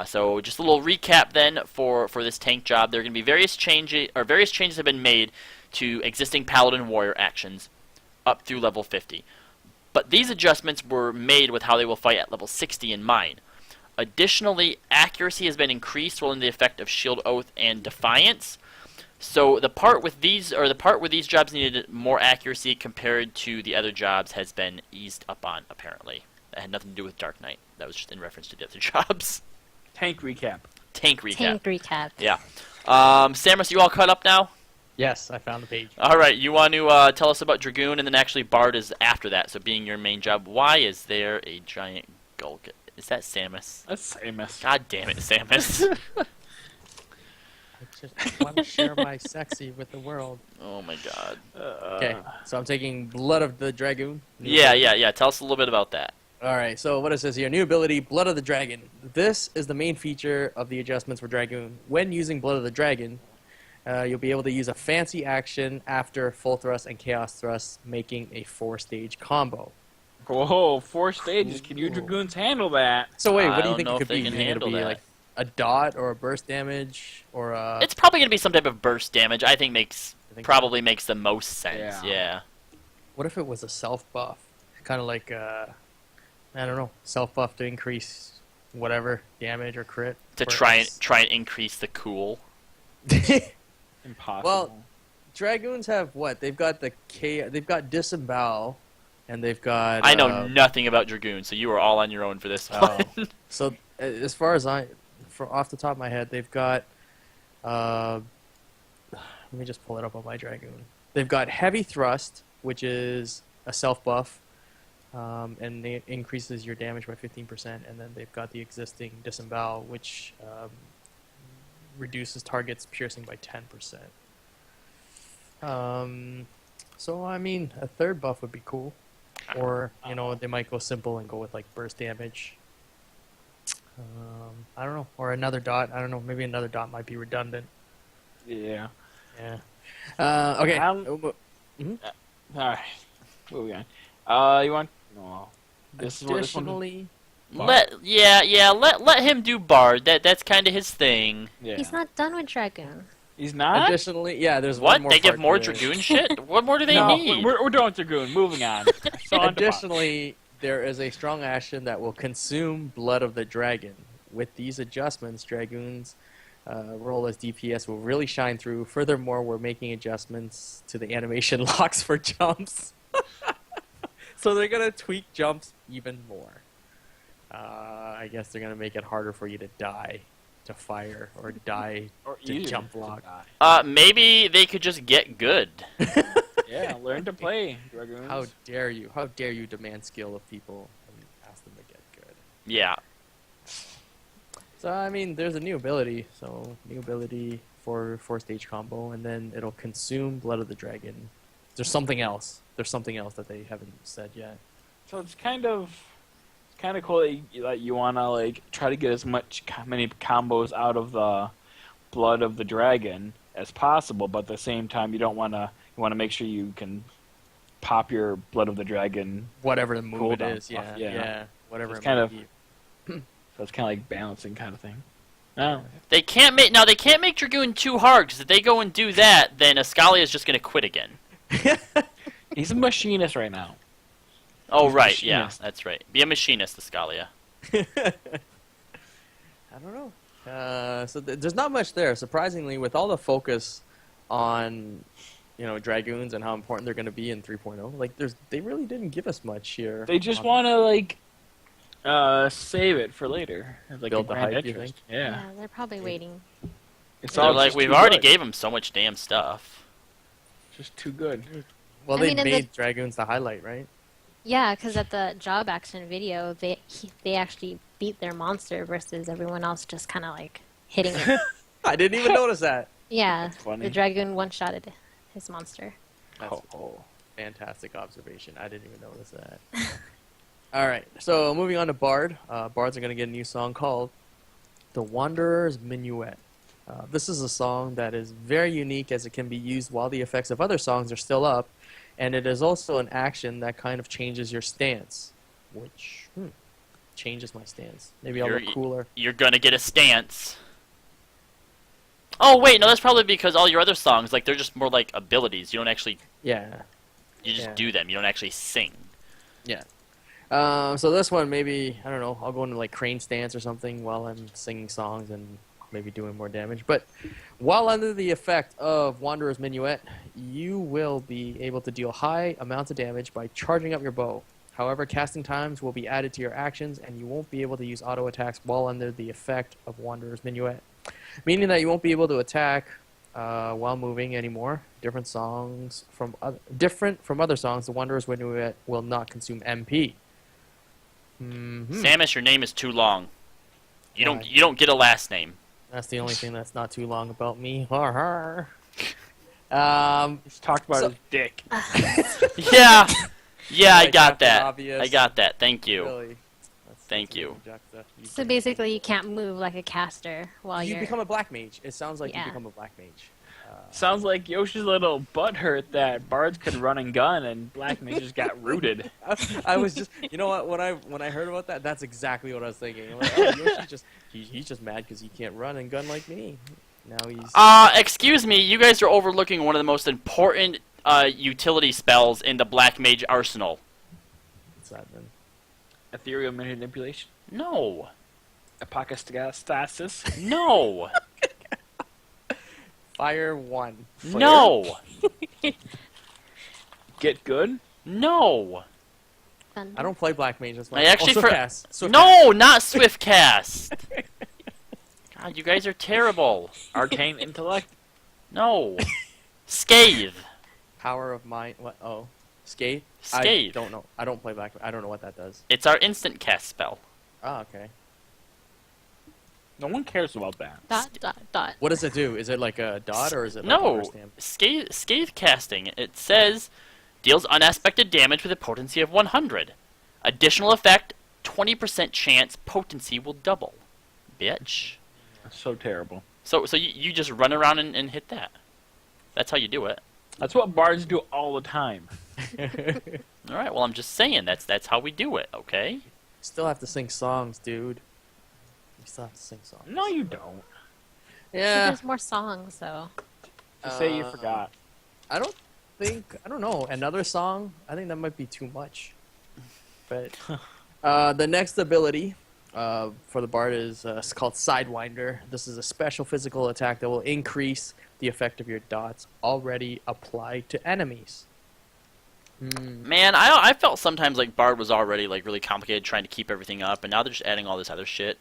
So just a little recap then for this tank job. There are going to be various changes have been made to existing Paladin Warrior actions up through level 50. But these adjustments were made with how they will fight at level 60 in mind. Additionally, accuracy has been increased while in the effect of Shield Oath and Defiance. So the part where these jobs needed more accuracy compared to the other jobs has been eased up on, apparently. That had nothing to do with Dark Knight. That was just in reference to the other jobs. Tank recap. Tank recap. Tank recap. Yeah. Samus, you all caught up now? Yes, I found the page. All right, you want to tell us about Dragoon, and then actually Barde is after that, so being your main job. Why is there a giant Gulk? Is that Samus? That's Samus. God damn it, Samus. I just want to share my sexy with the world. Oh my god. Okay, so I'm taking Blood of the Dragoon. Yeah. Tell us a little bit about that. Alright, so what it says here, new ability, Blood of the Dragon. This is the main feature of the adjustments for Dragoon. When using Blood of the Dragon, you'll be able to use a fancy action after Full Thrust and Chaos Thrust, making a 4-stage combo. Whoa, 4 stages. Can you Dragoons handle that? So wait, I what do you don't think know it if could they be? can You think it'll handle be that. like a dot or a burst damage or a... It's probably going to be some type of burst damage. I think probably makes the most sense. Yeah. Yeah. What if it was a self buff? Kind of like, I don't know, self buff to increase whatever damage or crit. To for try us. and increase the cool. Impossible. Well, Dragoons have what? They've got they've got Disembowel, and they've got... I know nothing about Dragoon, so you are all on your own for this one. So, as far as off the top of my head, they've got... let me just pull it up on my Dragoon. They've got Heavy Thrust, which is a self-buff, and it increases your damage by 15%, and then they've got the existing Disembowel, which reduces target's piercing by 10%. So, I mean, a third buff would be cool. Or, you know, they might go simple and go with, like, burst damage. I don't know. Or another dot. I don't know. Maybe another dot might be redundant. yeah. Yeah. Okay. Alright. Moving on. You want... No. This is what this one... Additionally... let him do Bard. That's kind of his thing. Yeah. He's not done with Dragoon. He's not? Additionally, yeah, there's What? one more They give part more to it. Dragoon shit? What more do they No, need? we're done with Dragoon. Moving on. So on to Bob. Additionally, there is a strong action that will consume Blood of the Dragon. With these adjustments, Dragoon's role as DPS will really shine through. Furthermore, we're making adjustments to the animation locks for jumps. So they're going to tweak jumps even more. I guess they're going to make it harder for you to die to fire or die Or to easier jump to block. die. Maybe they could just get good. Yeah, learn to play, Dragoons. How dare you? How dare you demand skill of people and ask them to get good? Yeah. So, I mean, there's a new ability. So, new ability for 4-stage combo, and then it'll consume Blood of the Dragon. There's something else. There's something else that they haven't said yet. So it's kind of cool that you want to like try to get as many combos out of the Blood of the Dragon as possible, but at the same time you want to make sure you can pop your Blood of the Dragon. Whatever the move it Cooldown is, stuff, yeah. yeah. Whatever It's it kind might of- be. So it's kind of like balancing kind of thing. Oh. They can't make Dragoon too hard, because if they go and do that, then Ascalia is just going to quit again. He's a machinist right now. Oh, He's a right, yeah, machinist. that's right. Be a machinist, Ascalia. I don't know. So there's not much there. Surprisingly, with all the focus on, Dragoons and how important they're going to be in 3.0, like they really didn't give us much here. They just want to save it for later. Like Build the brand hype, you interest. think? Yeah. They're probably waiting. It's They're all like, just we've too already good. gave them so much damn stuff. Just too good. Well, I they mean, in made the- Dragoons the highlight, right? Yeah, because at the job action video, they actually beat their monster versus everyone else just kind of like hitting it. I didn't even notice that. Yeah, That's funny. the dragoon one-shotted his monster. That's Oh. fantastic observation. I didn't even notice that. All right, so moving on to Bard. Bards are going to get a new song called The Wanderer's Minuet. This is a song that is very unique as it can be used while the effects of other songs are still up, and it is also an action that kind of changes your stance, which changes my stance. Maybe I'll look cooler. You're gonna get a stance. Oh wait, no, that's probably because all your other songs, like, they're just more like abilities. You don't actually, Yeah. you just Yeah. do them. You don't actually sing. Yeah. So this one, maybe, I don't know, I'll go into like crane stance or something while I'm singing songs and maybe doing more damage. But while under the effect of Wanderer's Minuet, you will be able to deal high amounts of damage by charging up your bow. However, casting times will be added to your actions, and you won't be able to use auto attacks while under the effect of Wanderer's Minuet, meaning that you won't be able to attack while moving anymore. Different from other songs, the Wanderer's Minuet will not consume MP. Samus, your name is too long. You Why? don't get a last name. That's the only thing that's not too long about me. Har har. He's talked about So- his dick. Yeah, yeah, I Like got Captain that. Obvious. I got that. Thank you. Really? Thank that's a you. little Juxta. So basically, you can't move like a caster while You you're. become a black mage. It sounds like you Yeah. become a black mage. Sounds like Yoshi's little butt hurt that bards could run and gun and black mages got rooted. I was just, you know what? When I heard about that, that's exactly what I was thinking. I'm like, oh, Yoshi he's just mad because he can't run and gun like me. Now he's. Excuse me, you guys are overlooking one of the most important utility spells in the Black Mage arsenal. What's that then? Ethereal manipulation. No. Apocastasis. No. Fire 1. No. Get good. No. Thunder. I don't play black mage. That's why. I actually Swift cast. Swift No, not Swift Cast. God, you guys are terrible. Arcane intellect. No. Scathe. Power of mind. What? Oh, Scathe. I Scathe. don't know. I don't play black. I don't know what that does. It's our instant cast spell. Oh, okay. No one cares about that. ... What does it do? Is it like a dot or is it like a No. rubber stamp? Scathe casting. It says deals unaspected damage with a potency of 100. Additional effect, 20% chance potency will double. Bitch. That's so terrible. So you just run around and hit that. That's how you do it. That's what bards do all the time. All right. Well, I'm just saying that's how we do it. Okay. Still have to sing songs, dude. You still have to sing songs. No, you don't. Yeah. There's more songs, though. Just say you forgot. I don't know. Another song? I think that might be too much. But the next ability for the Bard is it's called Sidewinder. This is a special physical attack that will increase the effect of your dots already applied to enemies. Man, I felt sometimes like Bard was already like really complicated trying to keep everything up, and now they're just adding all this other shit.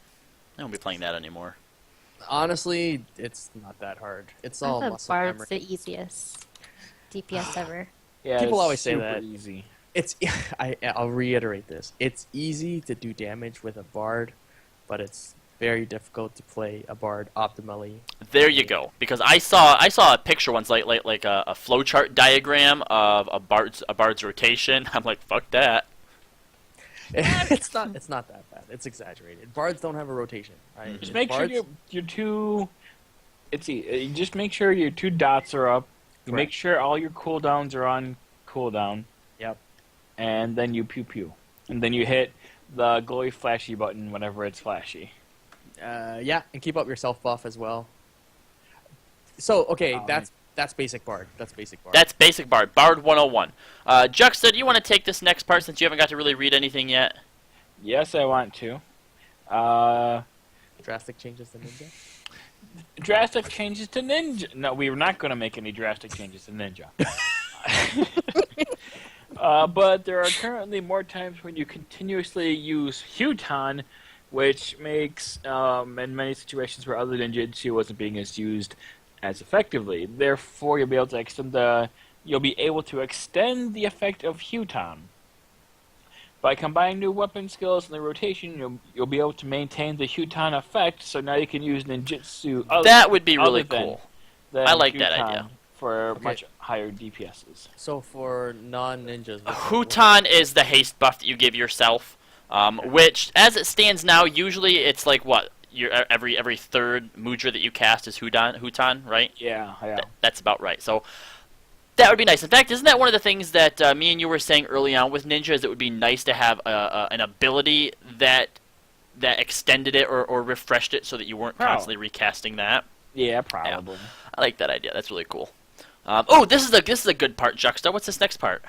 I won't be playing that anymore. Honestly, it's not that hard. It's all I muscle thought Bard's memory. the easiest DPS ever. Yeah, People it's always say super that. Easy. It's I'll reiterate this. It's easy to do damage with a Bard, but it's very difficult to play a Bard optimally. There you go. Because I saw a picture once, like a flowchart diagram of a bard's rotation. I'm like, fuck that. It's not that bad. It's exaggerated. Bards don't have a rotation. Right? Just make sure Bards- your two. It's you just make sure your two dots are up. You make Correct. sure all your cooldowns are on cooldown. Yep. And then you pew pew, and then you hit the glowy flashy button whenever it's flashy. Yeah, and keep up your self buff as well. So okay, that's basic Bard. That's basic Bard. That's basic Bard. Bard 101. Juxta, do you want to take this next part since you haven't got to really read anything yet? Yes, I want to. Drastic changes to Ninja? Drastic changes to Ninja. No, we were not going to make any drastic changes to Ninja. But there are currently more times when you continuously use Huton, which makes, in many situations where other ninjutsu wasn't being used as effectively. Therefore, you'll be able to extend the effect of Huton. By combining new weapon skills and the rotation, you'll be able to maintain the Huton effect. So now you can use ninjutsu. That would be really cool. I like that idea. For much higher DPSs. So for non-ninjas... Huton is the haste buff that you give yourself, which, as it stands now, usually it's like, what, every third mudra that you cast is Huton, right? Yeah. That's about right. So that would be nice. In fact, isn't that one of the things that me and you were saying early on with ninjas? It would be nice to have an ability that extended it or refreshed it so that you weren't constantly recasting that. Yeah, probably. Yeah. I like that idea. That's really cool. Oh, this is a good part, Juxta. What's this next part?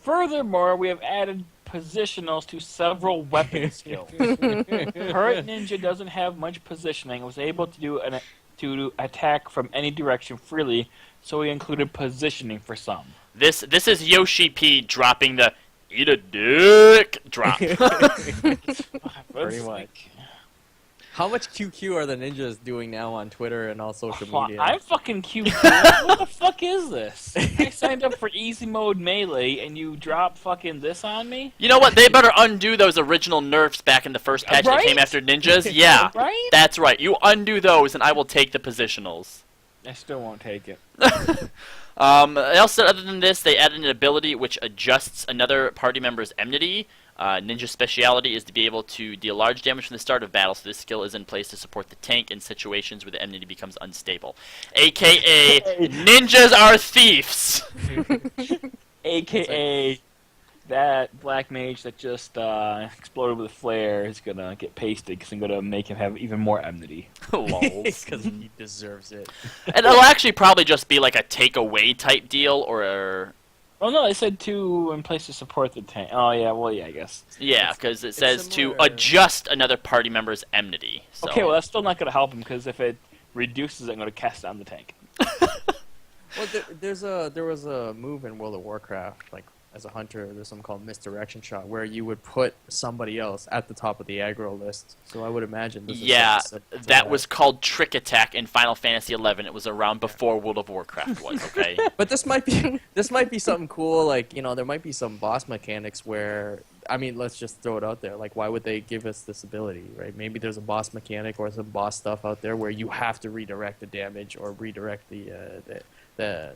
Furthermore, we have added positionals to several weapon skills. Current ninja doesn't have much positioning. It was able to to attack from any direction freely, so we included positioning for some. This is Yoshi P dropping the eat a dick drop. Pretty much. How much QQ are the ninjas doing now on Twitter and all social media? I'm fucking QQ. What the fuck is this? I signed up for easy mode melee and you drop fucking this on me? You know what? They better undo those original nerfs back in the first patch that came after ninjas. Yeah, right? That's right. You undo those and I will take the positionals. I still won't take it. Also, other than this, they added an ability which adjusts another party member's enmity. Ninja speciality is to be able to deal large damage from the start of battle, so this skill is in place to support the tank in situations where the enmity becomes unstable. AKA, ninjas are thieves! AKA, that black mage that just exploded with a flare is gonna get pasted because I'm gonna make him have even more enmity. Lols. Because he deserves it. And it'll actually probably just be like a takeaway type deal, or... Oh no, they said to in place to support the tank. Oh yeah, well yeah, I guess. Yeah, because it says to adjust another party member's enmity. So. Okay, well that's still not going to help him because if it reduces it, I'm going to cast down the tank. Well, there was a move in World of Warcraft, like as a hunter, there's something called misdirection shot, where you would put somebody else at the top of the aggro list. So I would imagine this is that was called Trick Attack in Final Fantasy XI. It was around before World of Warcraft was, okay? But this might be something cool, like, you know, there might be some boss mechanics where, I mean, let's just throw it out there. Like, why would they give us this ability, right? Maybe there's a boss mechanic or some boss stuff out there where you have to redirect the damage or redirect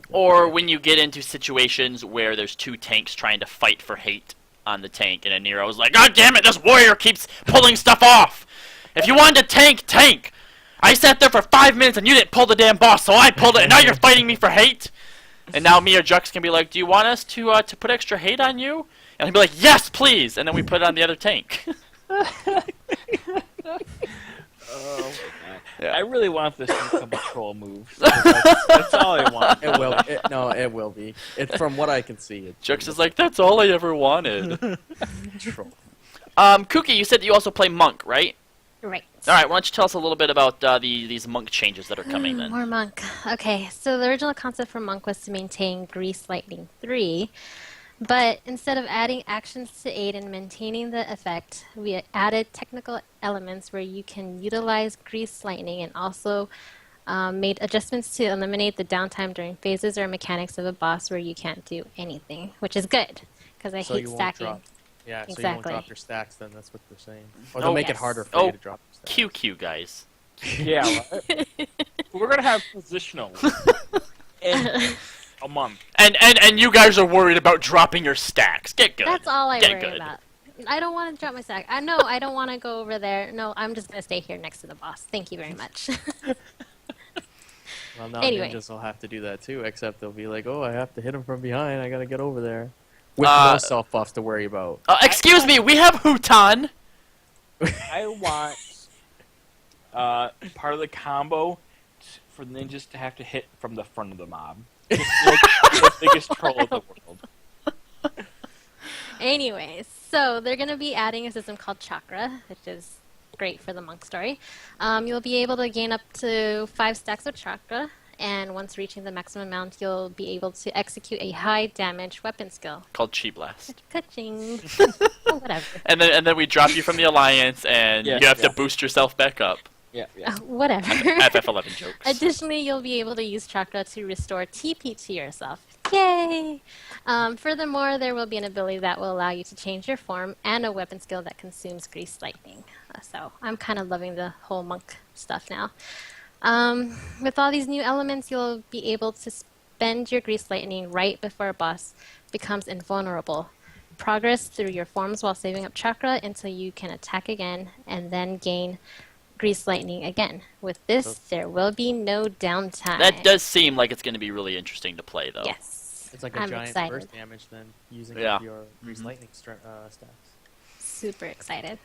or when you get into situations where there's two tanks trying to fight for hate on the tank, and a Nero's like, God damn it, this warrior keeps pulling stuff off! If you wanted to tank! I sat there for 5 minutes and you didn't pull the damn boss, so I pulled it, and now you're fighting me for hate? And now me or Jux can be like, do you want us to put extra hate on you? And he'd be like, yes, please! And then we put it on the other tank. Yeah. I really want this to become a troll move. That's all I want. It will be. From what I can see. Jux is like, that's all I ever wanted. Troll. Kooky, you said that you also play Monk, right? Right. Alright, why don't you tell us a little bit about these Monk changes that are coming then? More Monk. Okay, so the original concept for Monk was to maintain Grease Lightning 3. But instead of adding actions to aid in maintaining the effect, we added technical elements where you can utilize Grease Lightning, and also made adjustments to eliminate the downtime during phases or mechanics of a boss where you can't do anything, which is good, because I hate stacking. Yeah, exactly. So you won't drop your stacks then, that's what they're saying. Or they'll make it harder for you to drop your stacks. QQ, guys. Yeah, right? We're going to have positional. A month. And you guys are worried about dropping your stacks. Get good. That's all I worry about. I don't want to drop my stack. I don't want to go over there. No, I'm just going to stay here next to the boss. Thank you very much. Well, now Anyway. ninjas will have to do that too, except they'll be like, oh, I have to hit him from behind. I got to get over there. With no self-buffs to worry about. Excuse me, we have Huton. I want part of the combo for ninjas to have to hit from the front of the mob. Just like the biggest troll of the world. Anyways, So they're going to be adding a system called Chakra, which is great for the monk story. You'll be able to gain up to 5 stacks of Chakra, and once reaching the maximum amount, you'll be able to execute a high damage weapon skill. Called Chi Blast. Ka-ching. Oh, whatever. And then we drop you from the alliance, and Yeah, you have yeah. to boost yourself back up. Yeah, yeah. Whatever. FF11 jokes. Additionally, you'll be able to use Chakra to restore TP to yourself. Yay! Furthermore, there will be an ability that will allow you to change your form and a weapon skill that consumes grease lightning. So I'm kind of loving the whole monk stuff now. With all these new elements, you'll be able to spend your grease lightning right before a boss becomes invulnerable. Progress through your forms while saving up Chakra until you can attack again and then gain grease lightning again. With this, there will be no downtime. That does seem like it's going to be really interesting to play, though. Yes. It's like a I'm giant excited. burst damage then, using Yeah. your grease lightning stacks. Super excited.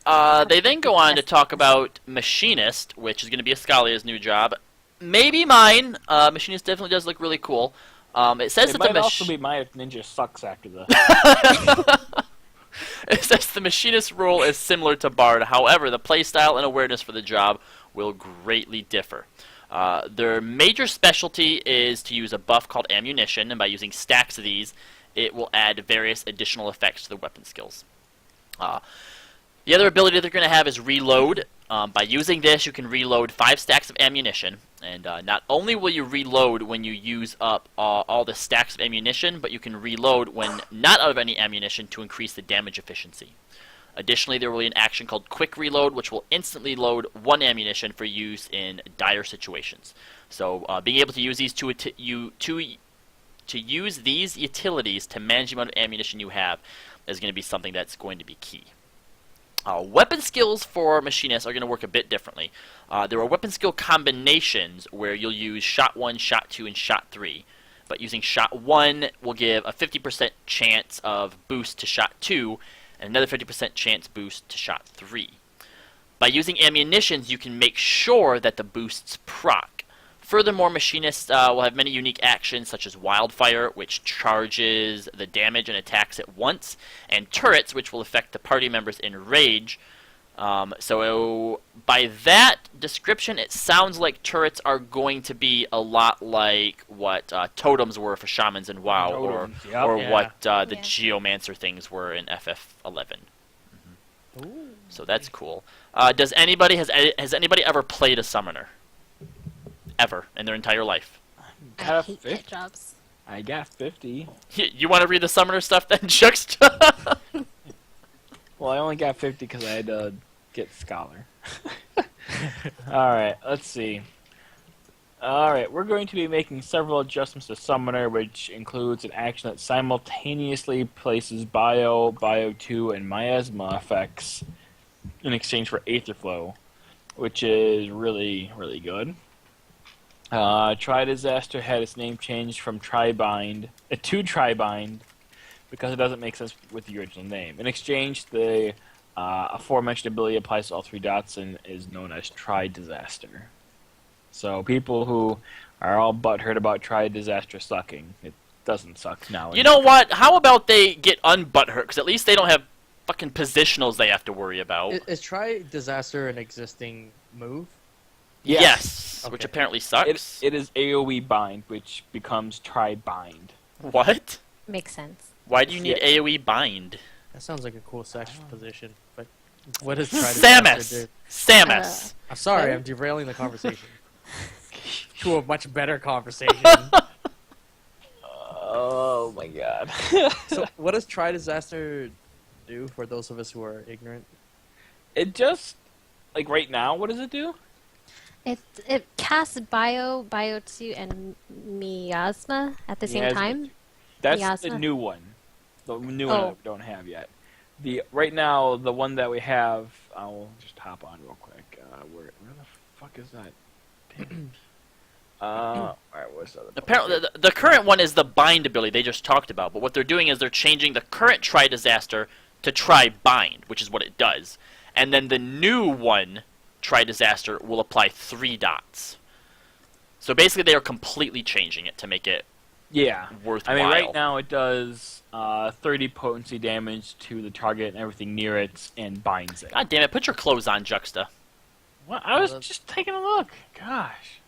They then go on to talk about Machinist, which is going to be Ascalia's new job. Maybe mine. Machinist definitely does look really cool. It says It that the might also be mine if Ninja sucks after the... It says the Machinist role is similar to Barde. However, the playstyle and awareness for the job will greatly differ. Their major specialty is to use a buff called Ammunition, and by using stacks of these, it will add various additional effects to the weapon skills. The other ability they're going to have is Reload. By using this, you can reload 5 stacks of ammunition, and not only will you reload when you use up all the stacks of ammunition, but you can reload when not out of any ammunition to increase the damage efficiency. Additionally, there will be an action called Quick Reload, which will instantly load 1 ammunition for use in dire situations. So, being able to use these to use these utilities to manage the amount of ammunition you have is going to be something that's going to be key. Weapon skills for Machinists are going to work a bit differently. There are weapon skill combinations where you'll use Shot 1, Shot 2, and Shot 3. But using Shot 1 will give a 50% chance of boost to Shot 2, and another 50% chance boost to Shot 3. By using ammunitions, you can make sure that the boosts proc. Furthermore, Machinists will have many unique actions such as Wildfire, which charges the damage and attacks at once, and Turrets, which will affect the party members in rage. So by that description, it sounds like turrets are going to be a lot like what totems were for shamans in WoW, Totems, yep. or Yeah. what the Yeah. geomancer things were in FF11. Ooh. So that's cool. Has anybody ever played a summoner? Ever in their entire life? I Got a hate 50. get jobs. I got 50. You want to read the summoner stuff then, Juxta? Well, I only got 50 because I had to get Scholar. Alright, let's see. Alright, we're going to be making several adjustments to Summoner, which includes an action that simultaneously places Bio, Bio 2, and Miasma effects in exchange for Aetherflow, which is really, really good. Tri-Disaster had its name changed from Tribind to Tribind because it doesn't make sense with the original name. In exchange, the aforementioned ability applies to all 3 dots and is known as Tri-Disaster. So people who are all butthurt about Tri-Disaster sucking, it doesn't suck now. You know what? How about they get unbutthurt? Because at least they don't have fucking positionals they have to worry about. Is Try Disaster an existing move? Yes, which Okay. apparently sucks. It is AoE bind, which becomes Tri-Bind. What? Makes sense. Why do you need AoE bind? That sounds like a cool section position, but what does Try Disaster do? Samus! I'm sorry, I'm derailing the conversation to a much better conversation. Oh my god. So, what does Try Disaster do for those of us who are ignorant? It just, like right now, what does it do? It casts Bio, Bio 2, and Miasma at the same Miasma. time. That's Miasma? the new one. The new one Oh. that we don't have yet. Right now, the one that we have, I'll just hop on real quick. Where the fuck is that? Damn. Alright, what's the other Apparently, the current one is the bind ability they just talked about, but what they're doing is they're changing the current Try Disaster to Try Bind, which is what it does. And then the new one, Try Disaster, will apply 3 dots. So basically they are completely changing it to make it Yeah. worthwhile. I mean, right now it does 30 potency damage to the target and everything near it, and binds it. God damn it! Put your clothes on, Juxta. What? I was just taking a look. Gosh.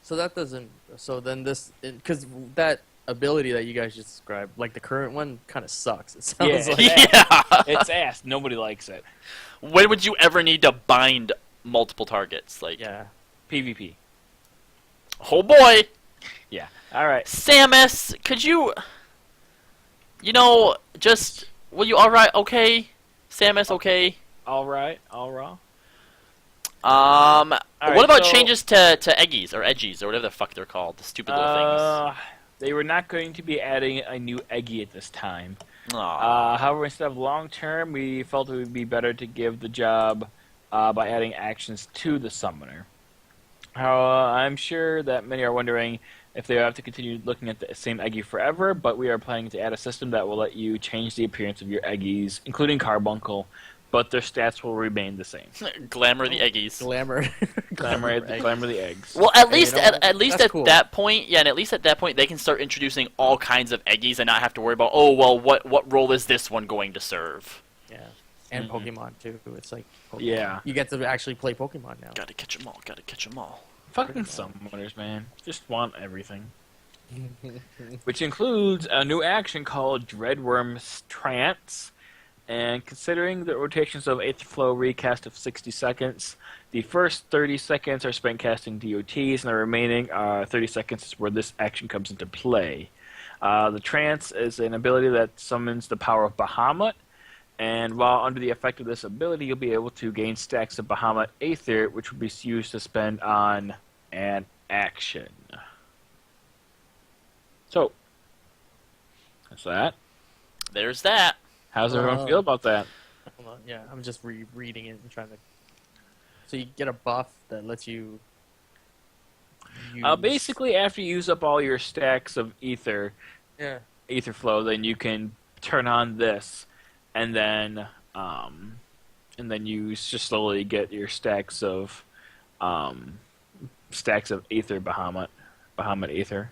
So that doesn't. So then this, because that ability that you guys just described, like the current one, kind of sucks. It sounds like. Yeah. It's ass. Nobody likes it. When would you ever need to bind multiple targets? Like, Yeah. PvP. oh boy, Yeah. All right. Samus, could you, just will you? All right, okay, Samus, okay. All right. All raw. What right, about so- changes to Eggies or Edgies or whatever the fuck they're called? The stupid little things. They were not going to be adding a new Eggie at this time. Aw. However, instead of long term, we felt it would be better to give the job by adding actions to the summoner. I'm sure that many are wondering if they have to continue looking at the same Eggie forever, but we are planning to add a system that will let you change the appearance of your Eggies, including Carbuncle, but their stats will remain the same. Glamour the Eggies. Glamour. Glamour the eggs. Well, at Hey, least you know, at least that's at cool. that point, yeah, and at least at that point, they can start introducing all kinds of Eggies and not have to worry about, oh well, what role is this one going to serve? Yeah. And Mhm. Pokemon too. It's like Pokemon. Yeah. You get to actually play Pokemon now. Gotta catch 'em all. Gotta catch 'em all. Fucking summoners, man. Just want everything. Which includes a new action called Dreadworm's Trance. And considering the rotations of Aether Flow recast of 60 seconds, the first 30 seconds are spent casting DOTs, and the remaining 30 seconds is where this action comes into play. The Trance is an ability that summons the power of Bahamut, and while under the effect of this ability, you'll be able to gain stacks of Bahamut Aether, which will be used to spend on an action. So, that's that. There's that. How's everyone feel about that? Hold on. Yeah, I'm just reading it and trying to. So you get a buff that lets you. Basically, after you use up all your stacks of ether flow, then you can turn on this, and then you just slowly get your stacks of ether Bahamut ether,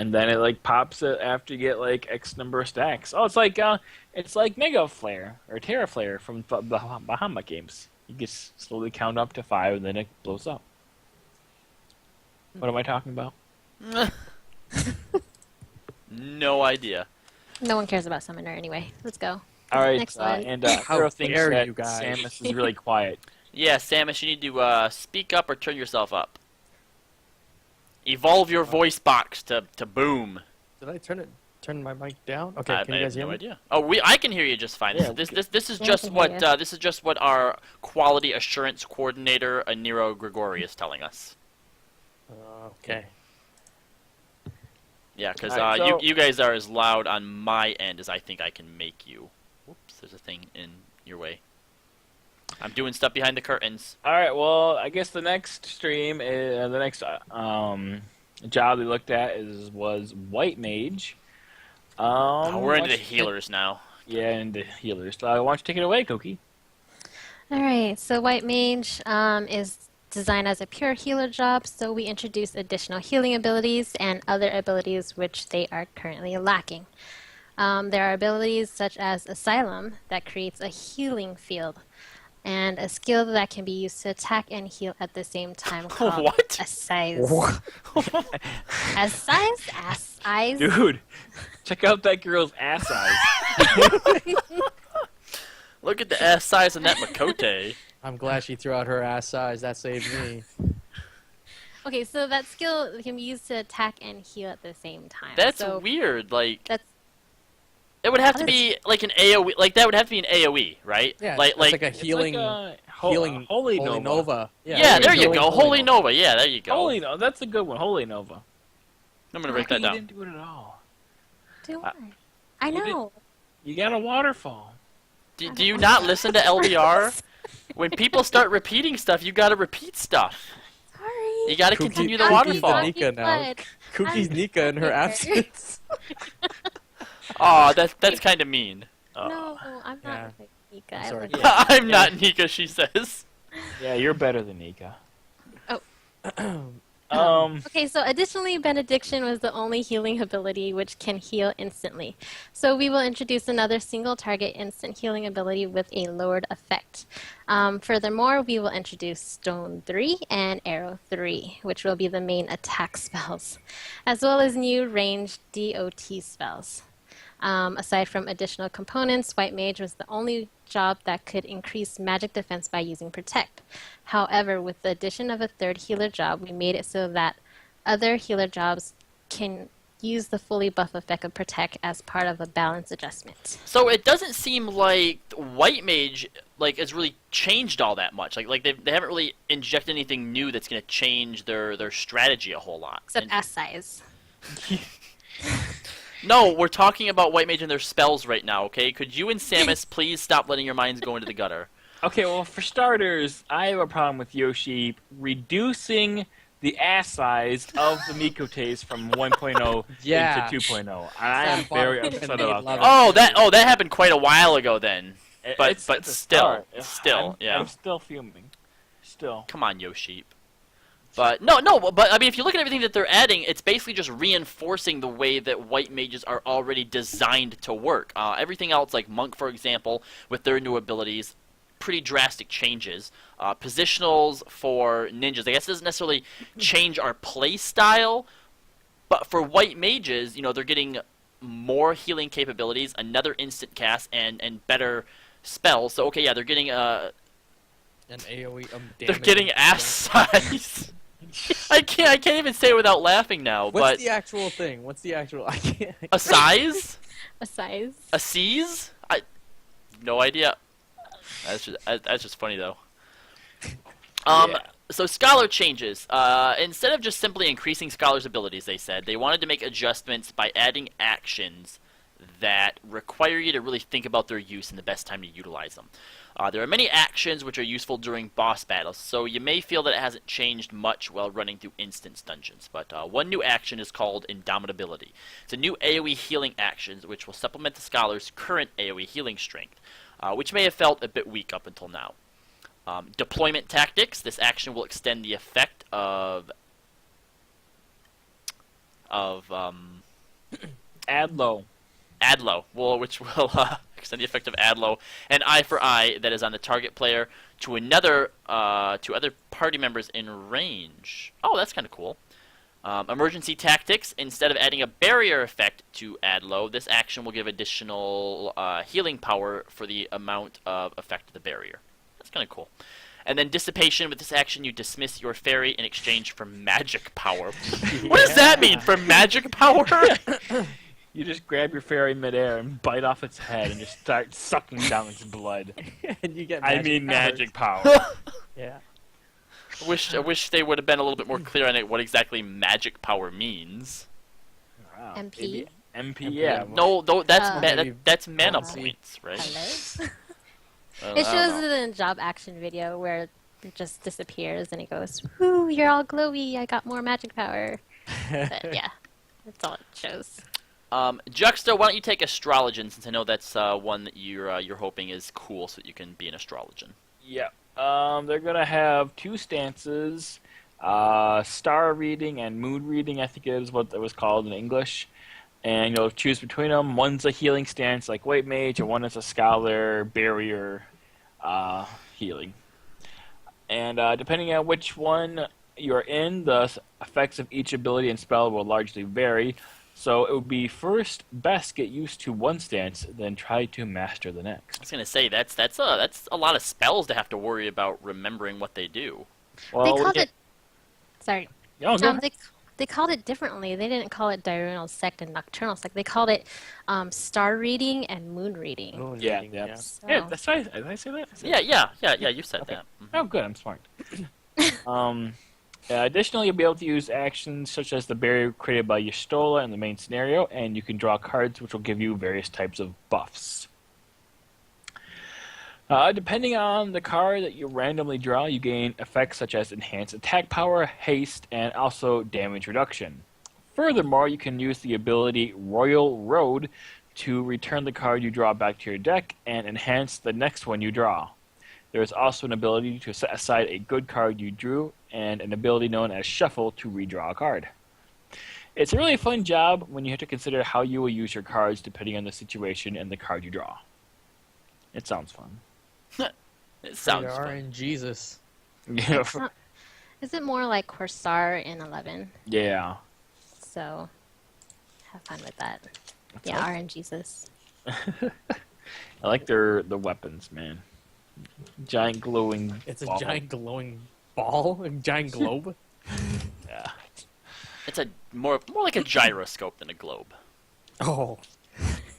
and then it like pops it after you get like X number of stacks. Oh, it's like Mega Flare or Terra Flare from the Bahamut games. You just slowly count up to 5, and then it blows up. What am I talking about? No idea. No one cares about Summoner anyway. Let's go. All right, Next one. and How Hero thinks dare that you guys. Samus is really quiet. Yeah, Samus, you need to speak up or turn yourself up. Evolve your voice box to boom. Did I turn my mic down? Okay, I can you have guys hear no me? idea. Oh, I can hear you just fine. Yeah, This is Yeah, just I can what hear you. this is just what our quality assurance coordinator, Nero Grigori, is telling us. Okay. Yeah, because Alright, so- you guys are as loud on my end as I think I can make you. Whoops, there's a thing in your way. I'm doing stuff behind the curtains. All right, well, I guess the next stream, the next job we looked at was White Mage. We're why into don't the you healers now. Yeah, into healers. Why don't you take it away, Kooky? All right, so White Mage is designed as a pure healer job, so we introduce additional healing abilities and other abilities which they are currently lacking. There are abilities such as Asylum that creates a healing field, and a skill that can be used to attack and heal at the same time called What? Assize. Assize? Dude, check out that girl's ass eyes. Look at the ass size of that Makote. I'm glad she threw out her ass size. That saved me. Okay, so that skill can be used to attack and heal at the same time. That's so weird. Like That's it would have to What be like an AOE. Like that would have to be an AOE, right? Yeah, Like it's like a It's healing, like a healing, Holy Holy Nova. Nova. yeah, there you healing go. Holy Nova. Yeah, there you go. Holy Nova. That's a good one. Holy Nova. I'm gonna write that You down. didn't do it at all. do Uh, I you did- know. You got a waterfall. Do you not listen to LDR? When people start repeating stuff, you gotta repeat stuff. Sorry. You gotta Kooky- continue the I'm waterfall. sorry, Nika now. but Kookie's I'm Nika in her here. absence. Aw, that's kind of mean. No, I'm not Yeah. like Nika. I'm I sorry. like Yeah. I'm not Nika, she says. Yeah, you're better than Nika. Okay, so additionally, Benediction was the only healing ability which can heal instantly. So we will introduce another single target instant healing ability with a lowered effect. Furthermore, we will introduce Stone 3 and Arrow 3, which will be the main attack spells, as well as new ranged DOT spells. Aside from additional components, White Mage was the only job that could increase magic defense by using Protect. However, with the addition of a third healer job, we made it so that other healer jobs can use the fully buff effect of Protect as part of a balance adjustment. So it doesn't seem like White Mage has really changed all that much. Like they haven't really injected anything new that's going to change their strategy a whole lot. Except ass size. No, we're talking about White Mage and their spells right now, okay? Could you and Samus please stop letting your minds go into the gutter? Okay, well, for starters, I have a problem with Yoshi reducing the ass size of the Mikotes from 1.0 Yeah. into 2.0. I am very upset about that. Oh, that happened quite a while ago then. But It's at the still, start. yeah. I'm still fuming. Still. Come on, Yoshi. But no, but I mean, if you look at everything that they're adding, it's basically just reinforcing the way that White Mages are already designed to work. Everything else, like Monk, for example, with their new abilities, pretty drastic changes. Positionals for ninjas, I guess it doesn't necessarily change our play style, but for White Mages, they're getting more healing capabilities, another instant cast, and better spells. So okay, yeah, they're getting An AoE. they're getting ass size. I can't even say it without laughing now. What's But the actual thing? What's the actual? I can't. a size, A size? a seize. I no idea. That's just funny though. Yeah. So Scholar changes. Instead of just simply increasing Scholar's abilities, they said they wanted to make adjustments by adding actions that require you to really think about their use and the best time to utilize them. There are many actions which are useful during boss battles, so you may feel that it hasn't changed much while running through instance dungeons. But one new action is called Indomitability. It's a new AoE healing action which will supplement the Scholar's current AoE healing strength, which may have felt a bit weak up until now. Deployment Tactics. This action will extend the effect of Adlo. Adlo, which will extend the effect of Adlo, an eye for eye that is on the target player to other party members in range. Oh, that's kind of cool. Emergency Tactics. Instead of adding a barrier effect to Adlo, this action will give additional healing power for the amount of effect of the barrier. That's kind of cool. And then Dissipation. With this action, you dismiss your fairy in exchange for magic power. What does that mean? For magic power? You just grab your fairy midair and bite off its head and just start sucking down its blood. And you get. Magic power. Yeah. I wish they would have been a little bit more clear on it, what exactly magic power means. Wow. MP? MP, yeah. No, that's maybe that's mana Hello? points, right? Hello? I It don't shows know. it in a job action video where it just disappears and it goes, "Whoo, you're all glowy, I got more magic power." But yeah, that's all it shows. Juxta, why don't you take Astrologian, since I know that's one that you're hoping is cool, so that you can be an Astrologian. Yeah. They're gonna have two stances, star reading and moon reading. I think is what it was called in English. And you'll choose between them. One's a healing stance like White Mage, and one is a Scholar barrier healing. And depending on which one you're in, the effects of each ability and spell will largely vary. So it would be first best get used to one stance, then try to master the next. I was gonna say that's a lot of spells to have to worry about remembering what they do. Well, They called it. Sorry. Oh, go ahead. They called it differently. They didn't call it diurnal sect and nocturnal sect. They called it star reading and moon reading. Moon Yeah, reading, yeah. So, Yeah, that's right. Did I say that? Yeah. You said Okay. that. Mhm. Oh, good. I'm smart. Additionally, you'll be able to use actions such as the barrier created by Yustola in the main scenario, and you can draw cards which will give you various types of buffs. Depending on the card that you randomly draw, you gain effects such as enhanced attack power, haste, and also damage reduction. Furthermore, you can use the ability Royal Road to return the card you draw back to your deck and enhance the next one you draw. There is also an ability to set aside a good card you drew, and an ability known as Shuffle to redraw a card. It's a really fun job when you have to consider how you will use your cards depending on the situation and the card you draw. It sounds fun. It sounds They are fun. in Jesus. Yeah. Is it more like Corsair in 11? Yeah. So, have fun with that. Yeah, RNGesus. I like the weapons, man. Giant glowing. It's a ball. giant glowing ball, a giant globe. Yeah. It's a more like a gyroscope than a globe. Oh,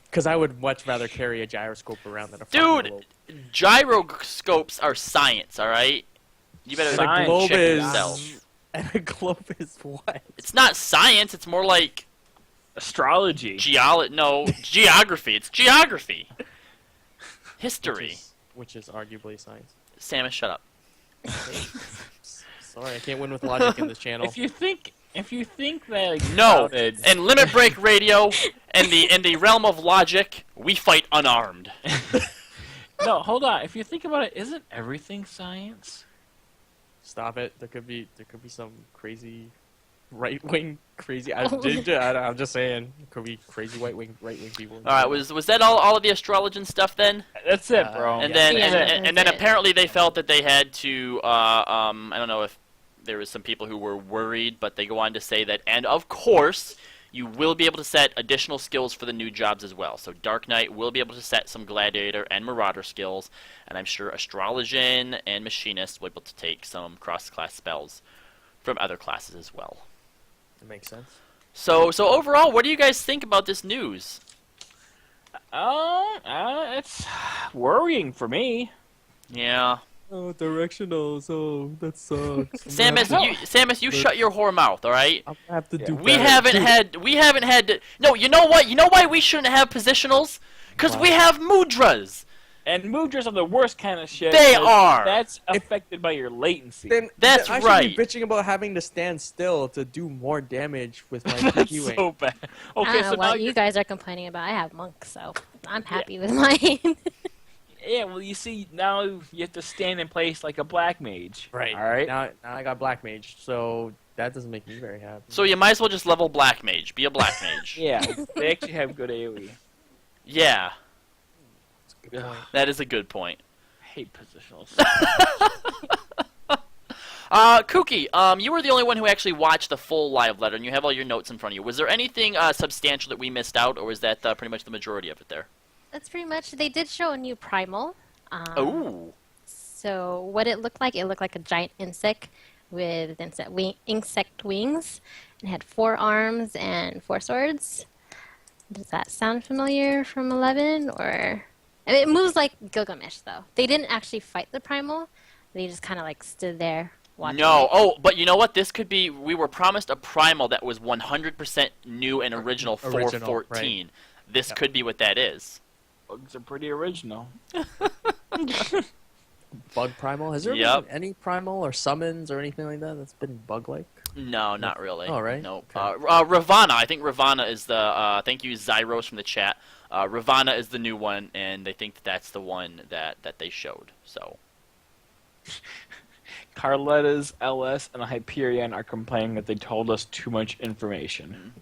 because I would much rather carry a gyroscope around than a fucking Dude, globe. gyroscopes are science, all right? You better And a Science. globe check is yourself. and a globe is what? It's not science. It's more like Astrology. geography. It's geography. History. Which is arguably science. Samus, shut up. Sorry, I can't win with logic in this channel. If you think that like, No. clouded- In Limit Break Radio, in the realm of logic, we fight unarmed. No, hold on. If you think about it, isn't everything science? Stop it. There could be some crazy right wing I'm just saying. There could be crazy right wing people. All right, was that all of the astrologian stuff then? That's it, bro. And Yeah. then Yeah, and then that's it. apparently they felt that they had to I don't know if there was some people who were worried, but they go on to say that, and of course you will be able to set additional skills for the new jobs as well. So Dark Knight will be able to set some Gladiator and Marauder skills, and I'm sure Astrologian and Machinist will be able to take some cross-class spells from other classes as well. That makes sense. So overall, what do you guys think about this news? It's worrying for me. Yeah. Oh, directionals. Oh, that sucks. Samus, you shut your whore mouth, all right? I'm gonna have to do We better. haven't had. No, you know what? You know why we shouldn't have positionals? Because we have mudras. And mudras are the worst kind of shit. They 'cause are. That's affected by your latency. That's I right. should be bitching about having to stand still to do more damage with my That's queuing. so bad. I Okay, don't so know now what you guys are complaining about. I have monk, so I'm happy with mine. yeah. Well, you see, now you have to stand in place like a black mage. Right. All right. Now I got black mage, so that doesn't make me very happy. So you might as well just level Black Mage. Be a Black Mage. Yeah, they actually have good AoE. Yeah, That's a good point. that is a good point. I hate positionals. Kooky, you were the only one who actually watched the full live letter, and you have all your notes in front of you. Was there anything substantial that we missed out, or was that pretty much the majority of it there? That's pretty much. They did show a new primal. Ooh. So what it looked like a giant insect with insect wings, and had 4 arms and 4 swords. Does that sound familiar from 11? Or I mean, it moves like Gilgamesh, though. They didn't actually fight the primal. They just kind of like stood there watching. No. it. Oh, but you know what? This could be. We were promised a primal that was 100% new and original for Original, 14. This could be what that is. Bugs are pretty original. Bug primal? Has there Yep. been any primal or summons or anything like that that's been bug-like? No, not really. Oh, right. Nope. Okay. Ravana. I think Ravana is the. Thank you, Zyros from the chat. Ravana is the new one, and they think that's the one that they showed. So. Carletta's LS and Hyperion are complaining that they told us too much information.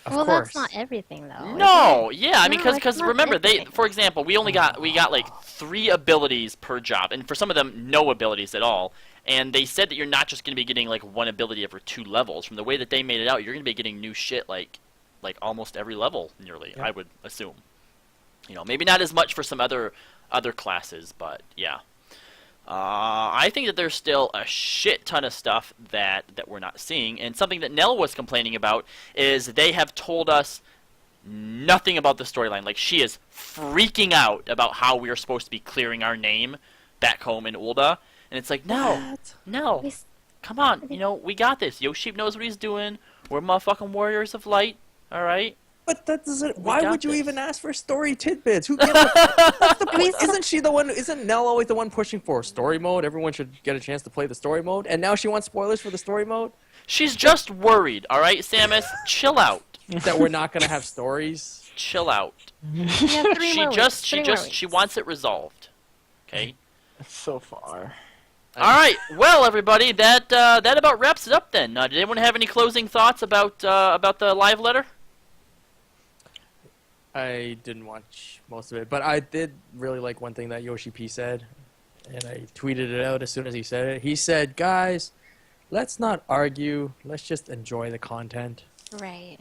Of Well, course. that's not everything, though. No, yeah, I mean, No, it's because not remember, everything. for example, we got like 3 abilities per job, and for some of them, no abilities at all. And they said that you're not just going to be getting like 1 ability every 2 levels. From the way that they made it out, you're going to be getting new shit like almost every level, nearly. Yep. I would assume. You know, maybe not as much for some other classes, but yeah. I think that there's still a shit ton of stuff that we're not seeing, and something that Nell was complaining about is they have told us nothing about the storyline. Like, she is freaking out about how we are supposed to be clearing our name back home in Ulda, and it's like, no, We s- come on, you know, we got this. Yoshib knows what he's doing. We're motherfucking warriors of light, all right? But that doesn't. Why got would you this. even ask for story tidbits? Who gives a What's the point? Isn't she the one? Isn't Nell always the one pushing for story mode? Everyone should get a chance to play the story mode, and now she wants spoilers for the story mode. She's just worried, all right, Samus? Chill out. That we're not gonna have stories. Chill out. We have 3 more weeks. 3 more weeks. She wants it resolved. Okay? So far. All right. Well, everybody, that about wraps it up then. Did anyone have any closing thoughts about the live letter? I didn't watch most of it, but I did really like one thing that Yoshi P said, and I tweeted it out as soon as he said it. He said, "Guys, let's not argue. Let's just enjoy the content." Right.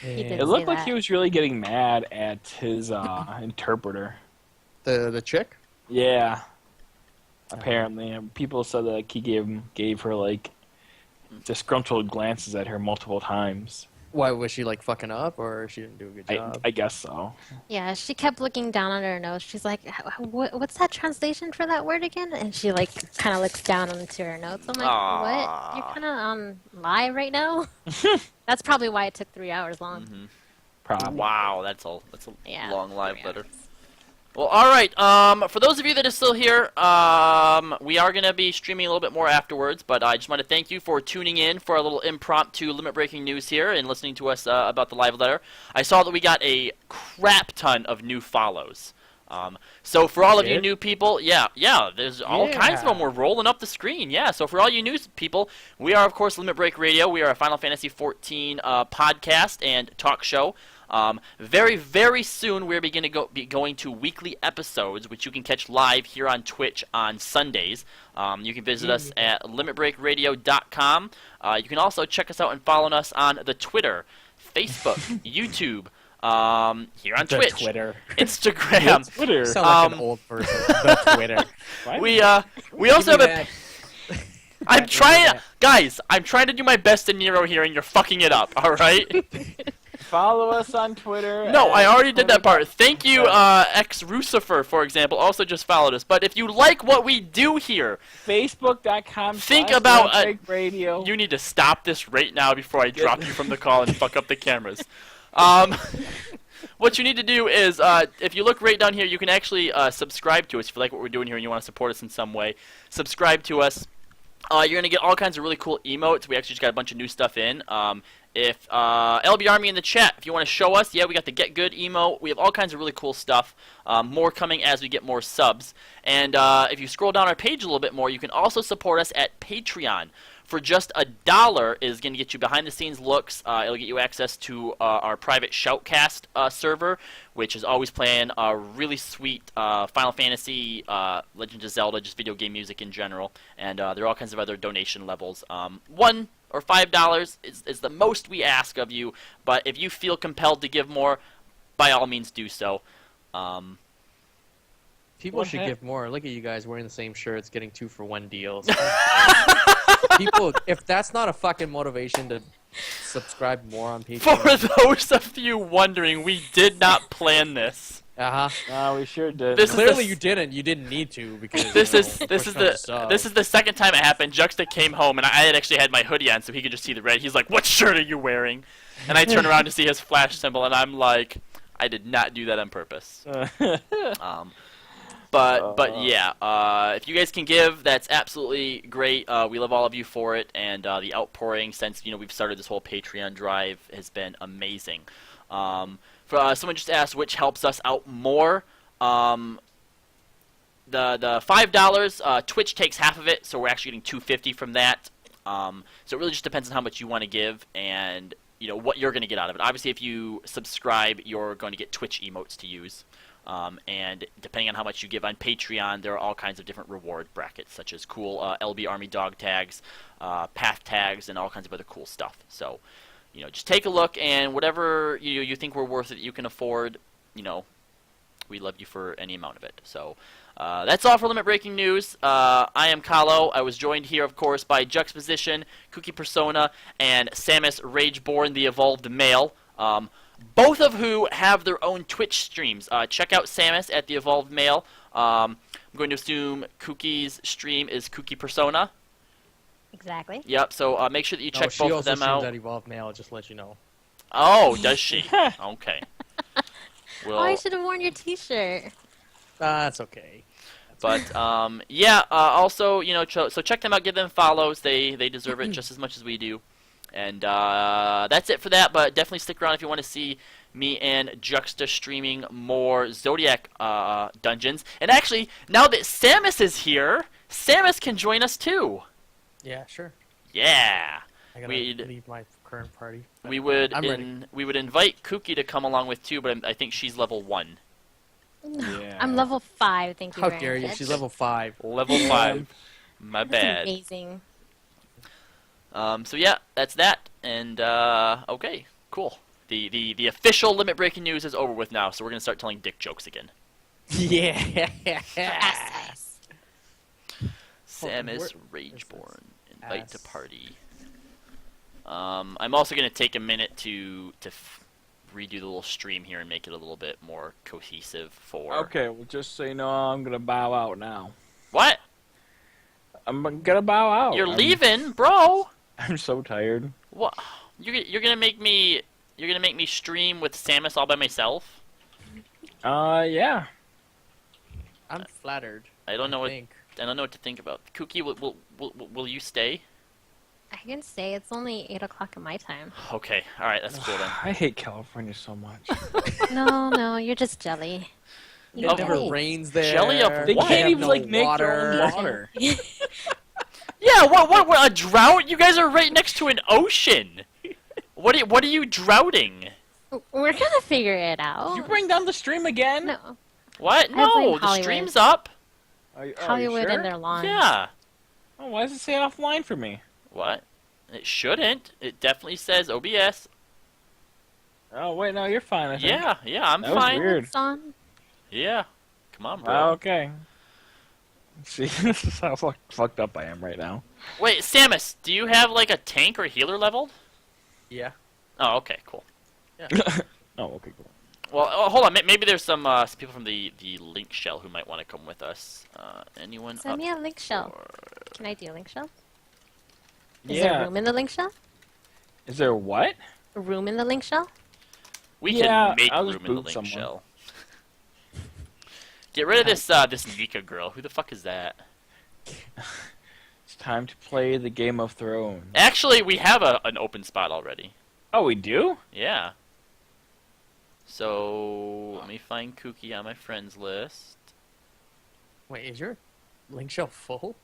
And He did. It looked say like that. he was really getting mad at his interpreter. The chick? Yeah. Apparently, people said that like, he gave her like disgruntled glances at her multiple times. Why was she like fucking up, or she didn't do a good job? I guess so. Yeah, she kept looking down on her nose. She's like, "What's that translation for that word again?" And she like kind of looks down onto her notes. I'm like, Aw. "What? You're kind of on live right now." That's probably why it took 3 hours long. Mm-hmm. Probably. Wow, that's a Yeah, long live 3 letter. hours. Well, all right. For those of you that are still here, we are going to be streaming a little bit more afterwards, but I just want to thank you for tuning in for a little impromptu limit-breaking news here and listening to us about the live letter. I saw that we got a crap ton of new follows. So for all of you new people, yeah, there's all kinds of them. We're rolling up the screen, yeah. So for all you new people, we are, of course, Limit Break Radio. We are a Final Fantasy XIV podcast and talk show. Very, very soon we're be going to weekly episodes, which you can catch live here on Twitch on Sundays. You can visit us at limitbreakradio.com. You can also check us out and follow us on the Twitter, Facebook, YouTube, here on Twitch, Twitter. Instagram. Twitter. Sound like an old person. The Twitter. We also have a... I'm Give me trying... that. Guys, I'm trying to do my best in Nero here, and you're fucking it up, alright? Follow us on Twitter. No, I already did that part. Thank you, X-Rucifer, for example, also just followed us. But if you like what we do here, Facebook.com. Think about, Radio. you need to stop this right now before I drop you from the call and fuck up the cameras. What you need to do is, if you look right down here, you can actually subscribe to us if you like what we're doing here and you want to support us in some way. Subscribe to us. You're going to get all kinds of really cool emotes. We actually just got a bunch of new stuff in. If LB Army in the chat, if you want to show us, yeah, we got the Get Good emote. We have all kinds of really cool stuff. More coming as we get more subs. And if you scroll down our page a little bit more, you can also support us at Patreon. For just $1 is going to get you behind-the-scenes looks. It'll get you access to our private Shoutcast server, which is always playing really sweet Final Fantasy, Legend of Zelda, just video game music in general. And there are all kinds of other donation levels. $1 or $5 is the most we ask of you, but if you feel compelled to give more, by all means do so. People should give more. Look at you guys wearing the same shirts, getting 2-for-1 deals. People, if that's not a fucking motivation to subscribe more on Patreon. For those of you wondering, we did not plan this. No, we sure did. This is Clearly the- you didn't. You didn't need to because This you know, is push comes to shove. this is the second time it happened. Juxta came home and I had actually had my hoodie on so he could just see the red. He's like, "What shirt are you wearing?" And I turn around to see his flash symbol and I'm like, "I did not do that on purpose." But yeah, if you guys can give, that's absolutely great. We love all of you for it, and the outpouring since we've started this whole Patreon drive has been amazing. Someone just asked which helps us out more. The $5, Twitch takes half of it, so we're actually getting $2.50 from that. So it really just depends on how much you want to give and what you're going to get out of it. Obviously, if you subscribe, you're going to get Twitch emotes to use. And depending on how much you give on Patreon, there are all kinds of different reward brackets, such as cool LB Army dog tags, path tags, and all kinds of other cool stuff. So, just take a look, and whatever you think we're worth it, you can afford, we love you for any amount of it. So, that's all for Limit Breaking News. I am Kallo. I was joined here, of course, by Juxtaposition, Kooky Persona, and Samus Rageborne, the Evolved Male. Both of who have their own Twitch streams. Check out Samus at the Evolved Male. I'm going to assume Kooky's stream is Kooky Persona. Exactly. Yep, so make sure that you check she both of also them out. streams at Evolved Mail, just to let you know. Oh, does she? Okay. Oh, I should have worn your T-shirt. That's okay. But yeah. Also, so check them out. Give them follows. They deserve it just as much as we do. And that's it for that. But definitely stick around if you want to see me and Juxta streaming more Zodiac dungeons. And actually, now that Samus is here, Samus can join us too. Yeah, sure. Yeah. I gotta leave my current party. We would I'm ready. we would invite Kooky to come along with too, but I think she's level 1. Yeah. I'm level 5, thank you How very dare you? much. She's level 5. Level 5. My That's bad. amazing. So yeah, that's that. And okay, cool. The official limit breaking news is over with now, so we're gonna start telling dick jokes again. Yeah. Yes. Samus Rageborne, invite to party. I'm also gonna take a minute to redo the little stream here and make it a little bit more cohesive for. Okay, well, just so you know, I'm gonna bow out now. What? I'm gonna bow out. You're leaving, bro? I'm so tired. What? You're gonna make me stream with Samus all by myself? Yeah. I'm flattered. I don't know think. I don't know what to think about. Kooky, will you stay? I can say it's only 8 o'clock in my time. Okay, all right, that's cool then. I hate California so much. No, you're just jelly. It Oh. never rains there. Jelly of They what? can't have even no like make their own water. water. Yeah, what a drought? You guys are right next to an ocean. What are you droughting? We're gonna figure it out. You bring down the stream again? No, What? I blame No, the Hollywood. stream's up. Are you Hollywood sure? and their lawn. Yeah. Oh, why does it say offline for me? What? It shouldn't. It definitely says OBS. Oh wait, no, you're fine. I think. Yeah, I'm That was fine. weird. It's on. Yeah. Come on, bro. Oh, okay. See, this is how fucked up I am right now. Wait, Samus, do you have like a tank or healer leveled? Yeah. Oh, okay, cool. Oh, okay, cool. Well, hold on. Maybe there's some people from the link shell who might want to come with us. Anyone? Send me a link shell. for- Can I do a link shell? Is there room in the link shell? Is there what? A room in the link shell? We Yeah, can make I'll room just in the boot link someone. shell. Get rid of this Nika girl. Who the fuck is that? It's time to play the Game of Thrones. Actually, we have an open spot already. Oh, we do? Yeah. So let me find Kooky on my friends list. Wait, is your link shell full?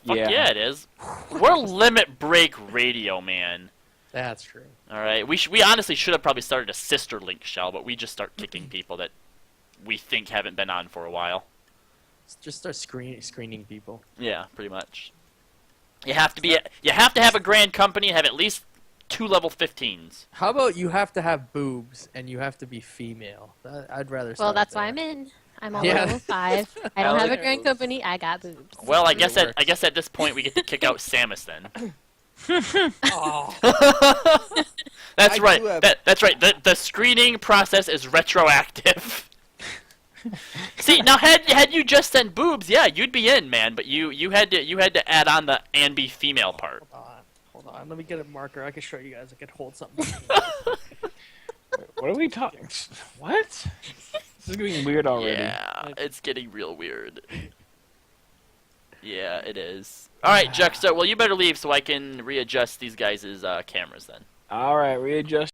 Fuck yeah, it is. We're Limit Break Radio, man. That's true. All right, we honestly should have probably started a sister link shell, but we just start kicking people that we think haven't been on for a while. Just start screening people. Yeah, pretty much. You have to have a grand company and have at least 2 level 15s. How about you have to have boobs and you have to be female? I'd rather. Well, start that's there. why I'm in. I'm only Yeah. level 5. I don't have a Okay. grand company. I got boobs. Well, I It guess works. at this point we get to kick out Samus then. Oh, That's I right. do have- That's right. The screening process is retroactive. See, now had you just sent boobs, yeah, you'd be in, man. But you had to add on the and be female part. hold on. Let me get a marker. I can show you guys. I can hold something. What are we talking? What? This is getting weird already. Yeah, it's getting real weird. Yeah, it is. All right, Juxta. Well, you better leave so I can readjust these guys' cameras then. All right, readjust.